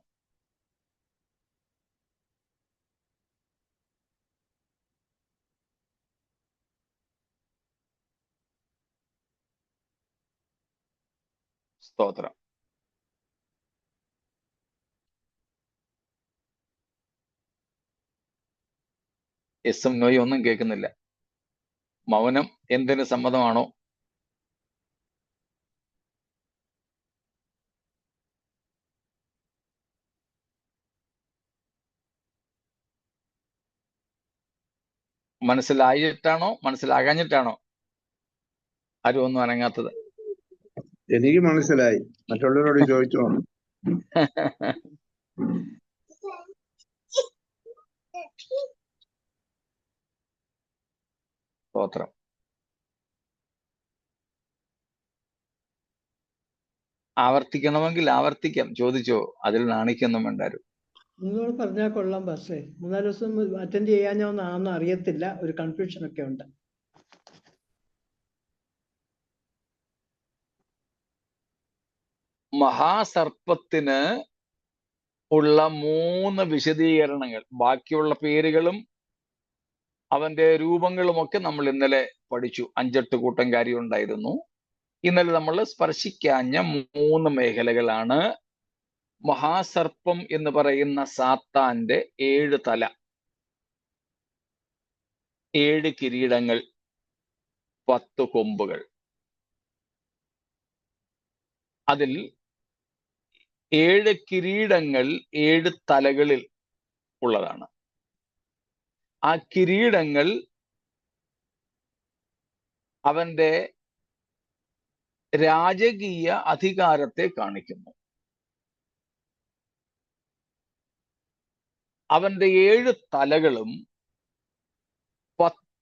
സ്തോത്രം. എസും നോയും ഒന്നും കേൾക്കുന്നില്ല. മൗനം എന്തിന് സമ്മതമാണോ? മനസ്സിലായിട്ടാണോ മനസ്സിലാകാഞ്ഞിട്ടാണോ ആരും ഒന്നും അനങ്ങാത്തത്? എനിക്ക് മനസ്സിലായി, മറ്റുള്ളവരോട് ചോദിച്ചു. സ്തോത്രം. ആവർത്തിക്കണമെങ്കിൽ ആവർത്തിക്കാം, ചോദിച്ചോ, അതിൽ നാണിക്കൊന്നും വേണ്ടാരും. ഒന്നുകൂടെ പറഞ്ഞാൽ കൊള്ളാം പക്ഷേ 3-4 ദിവസം അറ്റൻഡ് ചെയ്യാനൊന്നും അറിയത്തില്ല, ഒരു കൺഫ്യൂഷൻ ഒക്കെ ഉണ്ട്. മഹാസർപ്പത്തിന് ഉള്ള 3 വിശദീകരണങ്ങൾ, ബാക്കിയുള്ള പേരുകളും അവന്റെ രൂപങ്ങളുമൊക്കെ നമ്മൾ ഇന്നലെ പഠിച്ചു. 5-8 കൂട്ടം കാര്യം ഉണ്ടായിരുന്നു. ഇന്നലെ നമ്മൾ സ്പർശിക്കാഞ്ഞ 3 മേഖലകളാണ് മഹാസർപ്പം എന്ന് പറയുന്ന സാത്താന്റെ 7 തല, 7 കിരീടങ്ങൾ, 10 കൊമ്പുകൾ. അതിൽ 7 കിരീടങ്ങൾ 7 തലകളിൽ ഉള്ളതാണ്. ആ കിരീടങ്ങൾ അവന്റെ രാജകീയ അധികാരത്തെ കാണിക്കുന്നു. അവന്റെ 7 തലകളും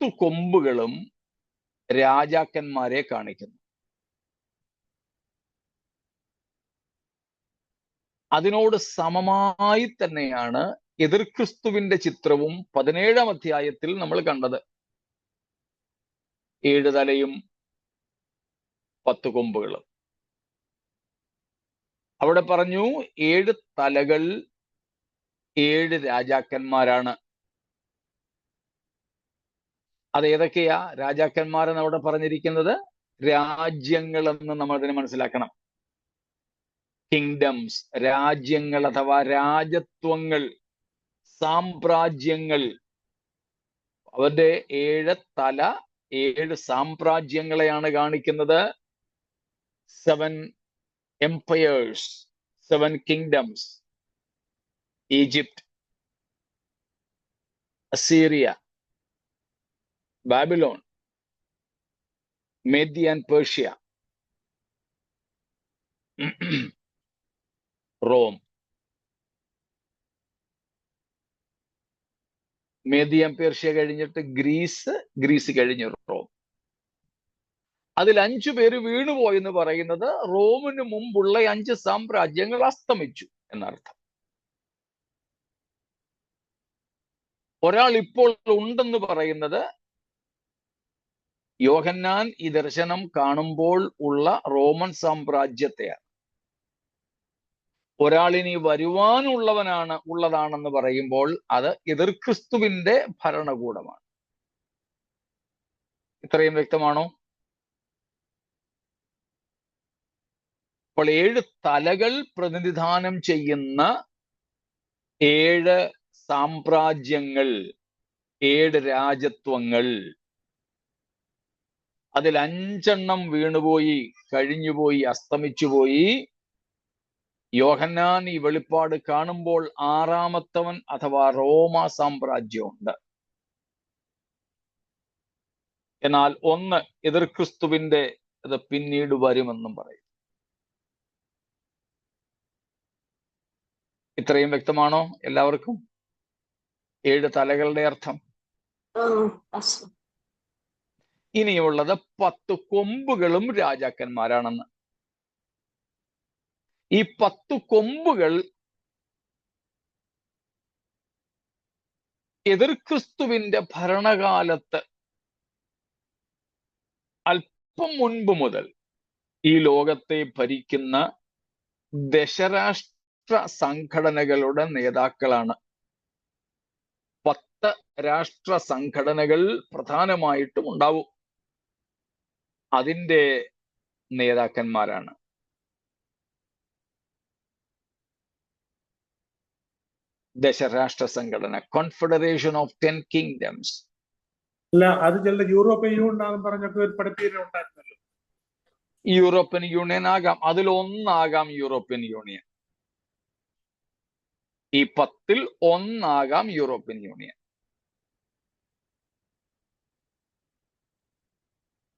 10 കൊമ്പുകളും രാജാക്കന്മാരെ കാണിക്കുന്നു. അതിനോട് സമമായി തന്നെയാണ് എതിർക്രിസ്തുവിന്റെ ചിത്രവും 17-ാം അധ്യായത്തിൽ നമ്മൾ കണ്ടത്. 7 തലയും 10 കൊമ്പുകളും. അവിടെ പറഞ്ഞു 7 തലകൾ 7 രാജാക്കന്മാരാണ്. അത് ഏതൊക്കെയാ രാജാക്കന്മാരെന്ന് അവിടെ പറഞ്ഞിരിക്കുന്നത്? രാജ്യങ്ങൾ എന്ന് നമ്മൾ അതിനെ മനസ്സിലാക്കണം. കിങ്ഡംസ്, രാജ്യങ്ങൾ അഥവാ രാജത്വങ്ങൾ, സാമ്രാജ്യങ്ങൾ. അവരുടെ 7 തല 7 സാമ്രാജ്യങ്ങളെയാണ് കാണിക്കുന്നത്. 7 empires, 7 kingdoms. Egypt, Assyria, Babylon, മേദി ആൻഡ് പേർഷ്യ, റോം. മേദി ആൻഡ് പേർഷ്യ കഴിഞ്ഞിട്ട് ഗ്രീസ് കഴിഞ്ഞ് റോം. അതിൽ 5 പേര് വീണുപോയെന്ന് പറയുന്നത് റോമിന് മുമ്പുള്ള 5 സാമ്രാജ്യങ്ങൾ അസ്തമിച്ചു എന്നർത്ഥം. ഒരാൾ ഇപ്പോൾ ഉണ്ടെന്ന് പറയുന്നത് യോഹന്നാൻ ഈ ദർശനം കാണുമ്പോൾ ഉള്ള റോമൻ സാമ്രാജ്യത്തെയാണ്. ഒരാളിനി ഉള്ളതാണെന്ന് പറയുമ്പോൾ അത് എതിർക്രിസ്തുവിന്റെ ഭരണകൂടമാണ്. ഇത്രയും വ്യക്തമാണോ? അപ്പോൾ 7 തലകൾ പ്രതിനിധാനം ചെയ്യുന്ന 7 സാമ്രാജ്യങ്ങൾ, 7 രാജത്വങ്ങൾ. അതിൽ 5 വീണുപോയി, കഴിഞ്ഞുപോയി, അസ്തമിച്ചുപോയി. യോഹന്നാൻ ഈ വെളിപ്പാട് കാണുമ്പോൾ 6ാമത്തവൻ അഥവാ റോമ സാമ്രാജ്യമുണ്ട്. എന്നാൽ 1 എതിർക്രിസ്തുവിന്റെ അത് പിന്നീട് വരുമെന്നും പറയും. ഇത്രയും വ്യക്തമാണോ എല്ലാവർക്കും? 7 തലകളുടെ അർത്ഥം. ഇനിയുള്ളത് 10 കൊമ്പുകളും രാജാക്കന്മാരാണെന്ന്. ഈ 10 കൊമ്പുകൾ എതിർക്രിസ്തുവിന്റെ ഭരണകാലത്ത് അല്പം മുൻപ് മുതൽ ഈ ലോകത്തെ ഭരിക്കുന്ന ദശരാഷ്ട്ര സംഘടനകളുടെ നേതാക്കളാണ്. 10 രാഷ്ട്ര സംഘടനകൾ പ്രധാനമായിട്ടും ഉണ്ടാവും. അതിൻ്റെ നേതാക്കന്മാരാണ്. ദശരാഷ്ട്ര സംഘടന, കോൺഫെഡറേഷൻ ഓഫ് 10 കിങ്ഡംസ്. അല്ല, അത് ചില യൂറോപ്യൻ യൂണിയൻ പറഞ്ഞൊക്കെ ഒരു പടപ്പേര് ഉണ്ടായിരുന്നല്ലോ. യൂറോപ്യൻ യൂണിയൻ ആകാം, അതിലൊന്നാകാം യൂറോപ്യൻ യൂണിയൻ. ഈ 10-ൽ 1 യൂറോപ്യൻ യൂണിയൻ.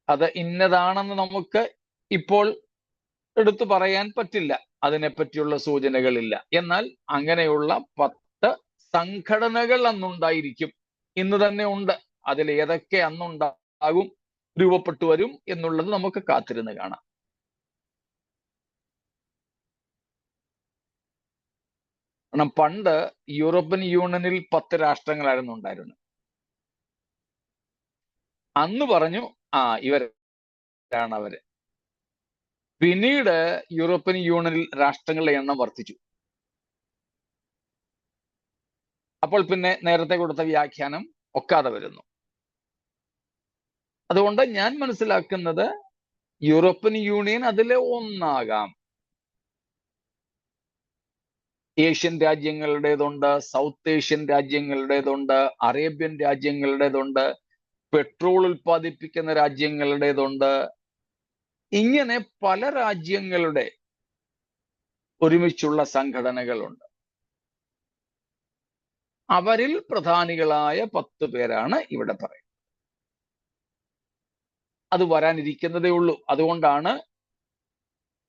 അത് ഇന്നതാണെന്ന് നമുക്ക് ഇപ്പോൾ എടുത്തു പറയാൻ പറ്റില്ല, അതിനെപ്പറ്റിയുള്ള സൂചനകളില്ല. എന്നാൽ അങ്ങനെയുള്ള 10 സംഘടനകൾ അന്നുണ്ടായിരിക്കും, ഇന്ന് തന്നെ ഉണ്ട്. അതിൽ ഏതൊക്കെ അന്നുണ്ടാകും, രൂപപ്പെട്ടു വരും എന്നുള്ളത് നമുക്ക് കാത്തിരുന്ന് കാണാം. കാരണം പണ്ട് യൂറോപ്യൻ യൂണിയനിൽ 10 രാഷ്ട്രങ്ങളായിരുന്നു ഉണ്ടായിരുന്നത്. അന്ന് പറഞ്ഞു ഇവരാണ് അവര്. പിന്നീട് യൂറോപ്യൻ യൂണിയനിൽ രാഷ്ട്രങ്ങളുടെ എണ്ണം വർദ്ധിച്ചു. അപ്പോൾ പിന്നെ നേരത്തെ കൊടുത്ത വ്യാഖ്യാനം ഒക്കാതെ വരുന്നു. അതുകൊണ്ട് ഞാൻ മനസ്സിലാക്കുന്നത് യൂറോപ്യൻ യൂണിയൻ അതിലെ 1 ഏഷ്യൻ രാജ്യങ്ങളുടേതുണ്ട്, സൗത്ത് ഏഷ്യൻ രാജ്യങ്ങളുടേതുണ്ട്, അറേബ്യൻ രാജ്യങ്ങളുടേതുണ്ട്, പെട്രോൾ ഉൽപ്പാദിപ്പിക്കുന്ന രാജ്യങ്ങളുടേതുണ്ട്. ഇങ്ങനെ പല രാജ്യങ്ങളുടെ ഒരുമിച്ചുള്ള സംഘടനകളുണ്ട്. അവരിൽ പ്രധാനികളായ 10 പേരാണ് ഇവിടെ പറയുന്നത്. അത് വരാനിരിക്കുന്നതേ ഉള്ളൂ. അതുകൊണ്ടാണ്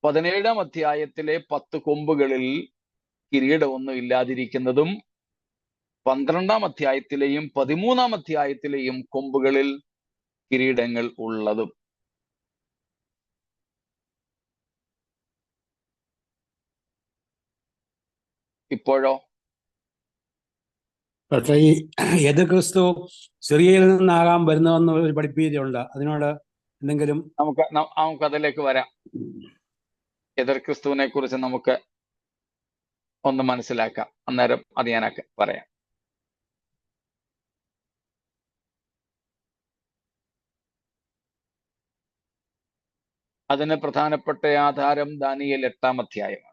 17-ാം അധ്യായത്തിലെ 10 കൊമ്പുകളിൽ കിരീടമൊന്നും ഇല്ലാതിരിക്കുന്നതും 12-ാം അധ്യായത്തിലെയും 13-ാം അധ്യായത്തിലെയും കൊമ്പുകളിൽ കിരീടങ്ങൾ ഉള്ളതും. ഇപ്പോഴോ? പക്ഷേ ഈ എതിർ ക്രിസ്തു സിറിയയിൽ നിന്നാകാൻ വരുന്നതെന്ന് ഒരു പഠിപ്പീരുണ്ട്. അതിനോട് എന്തെങ്കിലും നമുക്ക് അതിലേക്ക് വരാം. എതിർ ക്രിസ്തുവിനെ കുറിച്ച് നമുക്ക് ഒന്ന് മനസ്സിലാക്കാം. അന്നേരം അത് ഞാനൊക്കെ പറയാം. അതിന് പ്രധാനപ്പെട്ട ആധാരം ദാനിയേൽ 8-ാം അധ്യായമാണ്.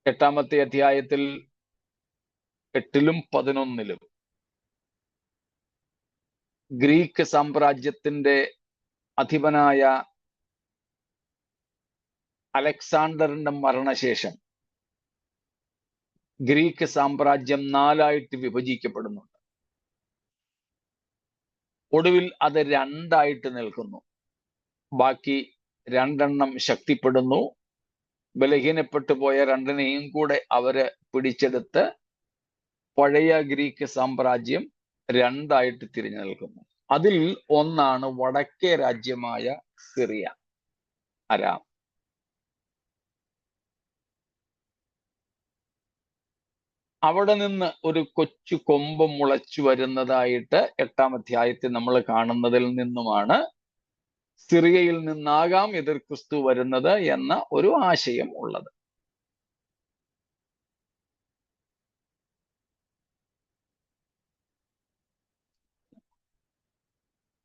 8-ാമത്തെ അധ്യായത്തിൽ 8-ലും 11-ലും ഗ്രീക്ക് സാമ്രാജ്യത്തിന്റെ അധിപനായ അലക്സാണ്ടറിന്റെ മരണശേഷം ഗ്രീക്ക് സാമ്രാജ്യം 4ആയിട്ട് വിഭജിക്കപ്പെടുന്നുണ്ട്. ഒടുവിൽ അത് 2ആയിട്ട് നിൽക്കുന്നു. ബാക്കി 2 ശക്തിപ്പെടുന്നു. ബലഹീനപ്പെട്ടു പോയ 2നെയും കൂടെ അവര് പിടിച്ചെടുത്ത് പഴയ ഗ്രീക്ക് സാമ്രാജ്യം 2ആയിട്ട് തിരിഞ്ഞു നിൽക്കുന്നു. അതിൽ ഒന്നാണ് വടക്കേ രാജ്യമായ സിറിയ, അരാം. അവിടെ നിന്ന് ഒരു കൊച്ചു കൊമ്പ് മുളച്ചു വരുന്നതായിട്ട് 8-ാം അധ്യായത്തിൽ നമ്മൾ കാണുന്നതിൽ നിന്നുമാണ് സിറിയയിൽ നിന്നാകാം എതിർ ക്രിസ്തു വരുന്നത് എന്ന ഒരു ആശയം ഉള്ളത്.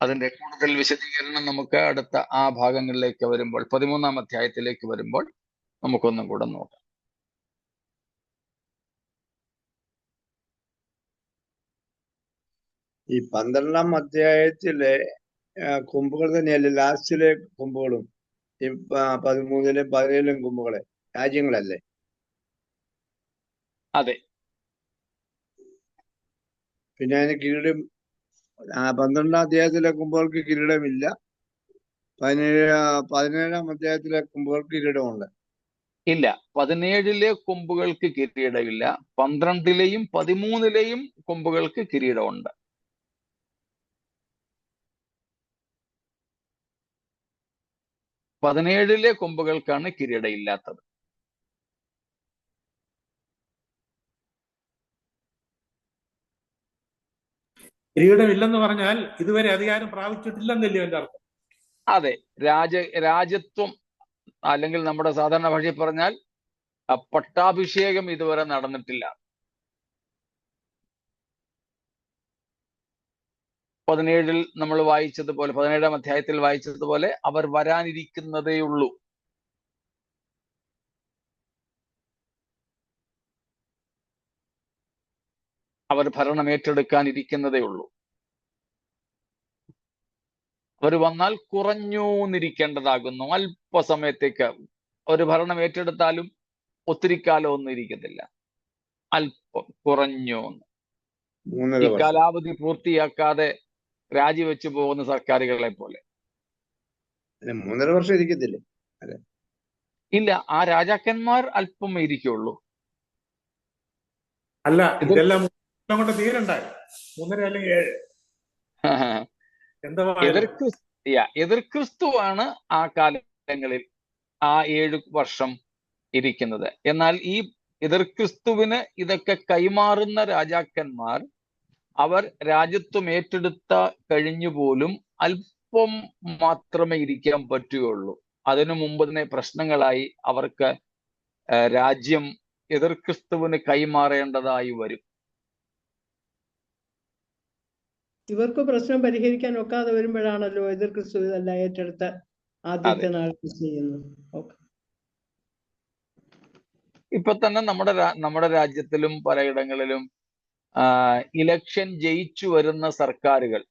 അതിന്റെ കൂടുതൽ വിശദീകരണം നമുക്ക് അടുത്ത ആ ഭാഗങ്ങളിലേക്ക് വരുമ്പോൾ, 13-ാം അധ്യായത്തിലേക്ക് വരുമ്പോൾ നമുക്കൊന്നും കൂടെ നോക്കാം. ഈ 12-ാം അധ്യായത്തിലെ കൊമ്പുകൾ തന്നെയല്ലേ ലാസ്റ്റിലെ കൊമ്പുകളും? ഈ 13-ലും 17-ലും കൊമ്പുകളെ രാജ്യങ്ങളല്ലേ? അതെ. പിന്നെ അതിന് കിരീടം 12-ാം അധ്യായത്തിലെ കൊമ്പുകൾക്ക് കിരീടമില്ല. 17-ാം അധ്യായത്തിലെ കൊമ്പുകൾക്ക് കിരീടമുണ്ട്. ഇല്ല, 17-ലെ കൊമ്പുകൾക്ക് കിരീടമില്ല. 12-ലെയും 13-ലെയും കൊമ്പുകൾക്ക് കിരീടമുണ്ട്. 17-ലെ കൊമ്പുകൾക്കാണ് കിരീടം ഇല്ലാത്തത്. കിരീടമില്ലെന്ന് പറഞ്ഞാൽ ഇതുവരെ അധികാരം പ്രാപിച്ചിട്ടില്ലെന്നല്ലേ എന്റെ അർത്ഥം? അതെ, രാജ്യത്വം, അല്ലെങ്കിൽ നമ്മുടെ സാധാരണ ഭാഷയിൽ പറഞ്ഞാൽ പട്ടാഭിഷേകം ഇതുവരെ നടന്നിട്ടില്ല. 17-ൽ നമ്മൾ വായിച്ചതുപോലെ, 17-ാം അധ്യായത്തിൽ വായിച്ചതുപോലെ അവർ വരാനിരിക്കുന്നതേ ഉള്ളൂ. അവർ ഭരണം ഏറ്റെടുക്കാനിരിക്കുന്നതേ ഉള്ളൂ. അവർ വന്നാൽ കുറഞ്ഞൂന്നിരിക്കേണ്ടതാകുന്നു. അല്പസമയത്തേക്ക് ഒരു ഭരണം ഏറ്റെടുത്താലും ഒത്തിരി കാലം ഒന്നും ഇരിക്കത്തില്ല, അല്പം കുറഞ്ഞൂന്ന്. ഈ കാലാവധി പൂർത്തിയാക്കാതെ രാജിവെച്ചു പോകുന്ന സർക്കാരുകളെ പോലെ. 3.5 വർഷം ഇരിക്കത്തില്ലേ? ഇല്ല, ആ രാജാക്കന്മാർ അല്പം ഇരിക്കുള്ളൂ. അല്ല, ഇതെല്ലാം കൊണ്ട് തീരണ്ടായി 3.5 അല്ലെങ്കിൽ 7. എതിർ ക്രിസ്തുവാണ് ആ കാലങ്ങളിൽ ആ 7 വർഷം ഇരിക്കുന്നത്. എന്നാൽ ഈ എതിർ ക്രിസ്തുവിന് ഇതൊക്കെ കൈമാറുന്ന രാജാക്കന്മാർ അവർ രാജ്യത്വം ഏറ്റെടുത്ത കഴിഞ്ഞു പോലും അല്പം മാത്രമേ ഇരിക്കാൻ പറ്റുകയുള്ളൂ. അതിനു മുമ്പ് തന്നെ പ്രശ്നങ്ങളായി അവർക്ക് രാജ്യം എതിർ ക്രിസ്തുവിന് കൈമാറേണ്ടതായി വരും. ഇവർക്ക് പ്രശ്നം പരിഹരിക്കാൻ ഒക്കാതെ വരുമ്പോഴാണല്ലോ എതിർ ക്രിസ്തു ഇതെല്ലാം ഏറ്റെടുത്ത് ആദ്യത്തെ നാൾ ചെയ്യുന്നത്. ഇപ്പൊ തന്നെ നമ്മുടെ രാജ്യത്തിലും പലയിടങ്ങളിലും ഇലക്ഷൻ ജയിച്ചു വരുന്ന സർക്കാരുകൾ,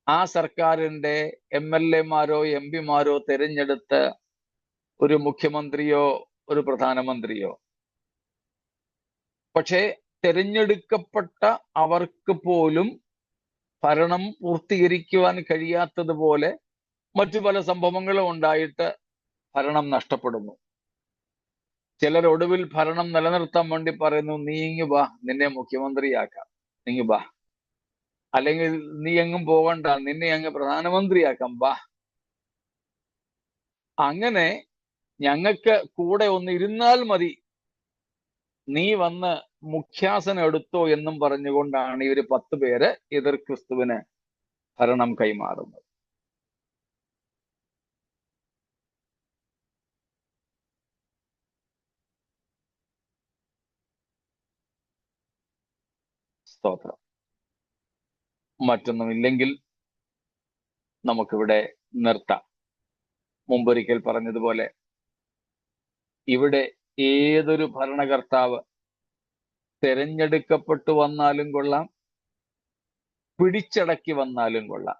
ആ സർക്കാരിന്റെ MLA-മാരോ MP-മാരോ തിരഞ്ഞെടുത്ത് ഒരു മുഖ്യമന്ത്രിയോ ഒരു പ്രധാനമന്ത്രിയോ, പക്ഷേ തിരഞ്ഞെടുക്കപ്പെട്ട അവർക്ക് പോലും ഭരണം പൂർത്തീകരിക്കുവാൻ കഴിയാത്തതുപോലെ മറ്റു പല സംഭവങ്ങളും ഉണ്ടായിട്ട് ഭരണം നഷ്ടപ്പെടുന്നു. ചിലർ ഒടുവിൽ ഭരണം നിലനിർത്താൻ വേണ്ടി പറയുന്നു, നീ ഇങ്ങ് വാ, നിന്നെ മുഖ്യമന്ത്രിയാക്കാം, നീങ്ങ് വാ, അല്ലെങ്കിൽ നീ എങ്ങും പോകണ്ട, നിന്നെ അങ്ങ് പ്രധാനമന്ത്രിയാക്കാം, വാ. അങ്ങനെ ഞങ്ങൾക്ക് കൂടെ ഒന്ന് ഇരുന്നാൽ മതി, നീ വന്ന് മുഖ്യാസനം എടുത്തോ എന്നും പറഞ്ഞുകൊണ്ടാണ് ഇവര് 10 പേര് എതിർ ക്രിസ്തുവിന് ഭരണം കൈമാറുന്നത്. സ്തോത്രം. മറ്റൊന്നുമില്ലെങ്കിൽ നമുക്കിവിടെ നിർത്താം. മുമ്പൊരിക്കൽ പറഞ്ഞതുപോലെ ഇവിടെ ഏതൊരു ഭരണകർത്താവ് തെരഞ്ഞെടുക്കപ്പെട്ടു വന്നാലും കൊള്ളാം, പിടിച്ചടക്കി വന്നാലും കൊള്ളാം,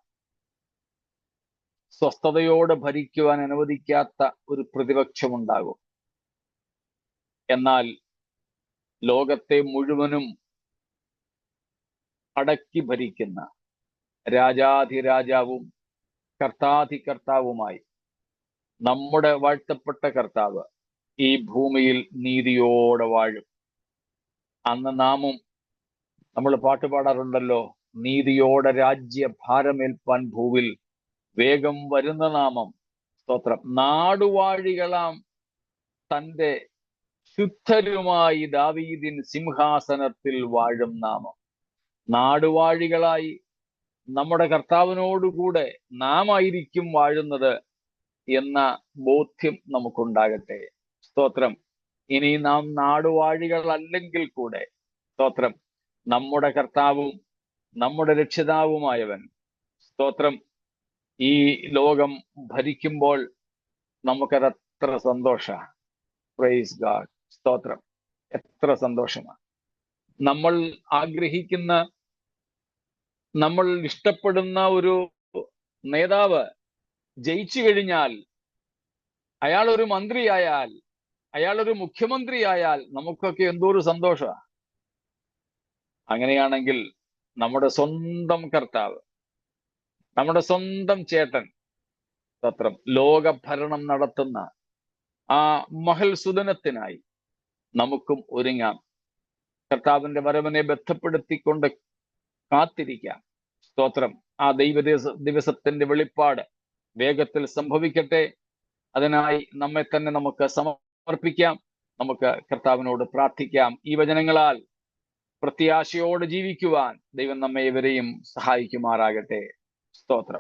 സ്വസ്ഥതയോടെ ഭരിക്കുവാൻ അനുവദിക്കാത്ത ഒരു പ്രതിപക്ഷമുണ്ടാകും. എന്നാൽ ലോകത്തെ മുഴുവനും അടക്കി ഭരിക്കുന്ന രാജാധിരാജാവും കർത്താധികർത്താവുമായി നമ്മുടെ വാഴ്ത്തപ്പെട്ട കർത്താവ് ഈ ഭൂമിയിൽ നീതിയോടെ വാഴും. അന്ന് നാമും, നമ്മൾ പാട്ട് പാടാറുണ്ടല്ലോ, നീതിയോടെ രാജ്യഭാരമേൽപ്പാൻ ഭൂവിൽ വേഗം വരുന്ന നാമം. സ്തോത്രം. നാടുവാഴികളാം തൻ്റെ ശുദ്ധരുമായി ദാവീദിൻ സിംഹാസനത്തിൽ വാഴും നാമം. നാടുവാഴികളായി നമ്മുടെ കർത്താവിനോടുകൂടെ നാം ആയിരിക്കും വാഴുന്നത് എന്ന ബോധ്യം നമുക്കുണ്ടാകട്ടെ. സ്തോത്രം. ഇനി നാം നാടുവാഴികളല്ലെങ്കിൽ കൂടെ, സ്തോത്രം, നമ്മുടെ കർത്താവും നമ്മുടെ രക്ഷിതാവുമായവൻ, സ്തോത്രം, ഈ ലോകം ഭരിക്കുമ്പോൾ നമുക്കതെത്ര സന്തോഷ. Praise God. സ്തോത്രം. എത്ര സന്തോഷമാണ്. നമ്മൾ ആഗ്രഹിക്കുന്ന, നമ്മൾ ഇഷ്ടപ്പെടുന്ന ഒരു നേതാവ് ജയിച്ചു കഴിഞ്ഞാൽ, അയാൾ ഒരു മന്ത്രിയായാൽ, അയാൾ ഒരു മുഖ്യമന്ത്രിയായാൽ നമുക്കൊക്കെ എന്തോ ഒരു സന്തോഷമാണ്. അങ്ങനെയാണെങ്കിൽ നമ്മുടെ സ്വന്തം കർത്താവ്, നമ്മുടെ സ്വന്തം ചേട്ടൻ, സ്തോത്രം, ലോകഭരണം നടത്തുന്ന ആ മഹൽസുദനത്തിനായി നമുക്കും ഒരുങ്ങാം. കർത്താവിന്റെ വരവിനെ ബന്ധപ്പെടുത്തിക്കൊണ്ട് കാത്തിരിക്കാം. സ്തോത്രം. ആ ദിവസത്തിന്റെ വെളിപ്പാട് വേഗത്തിൽ സംഭവിക്കട്ടെ. അതിനായി നമ്മെ തന്നെ നമുക്ക് സമർപ്പിക്കാം. നമുക്ക് കർത്താവിനോട് പ്രാർത്ഥിക്കാം. ഈ വചനങ്ങളാൽ പ്രത്യാശയോടെ ജീവിക്കുവാൻ ദൈവം നമ്മെ ഇവരെയും സഹായിക്കുമാറാകട്ടെ. സ്തോത്രം.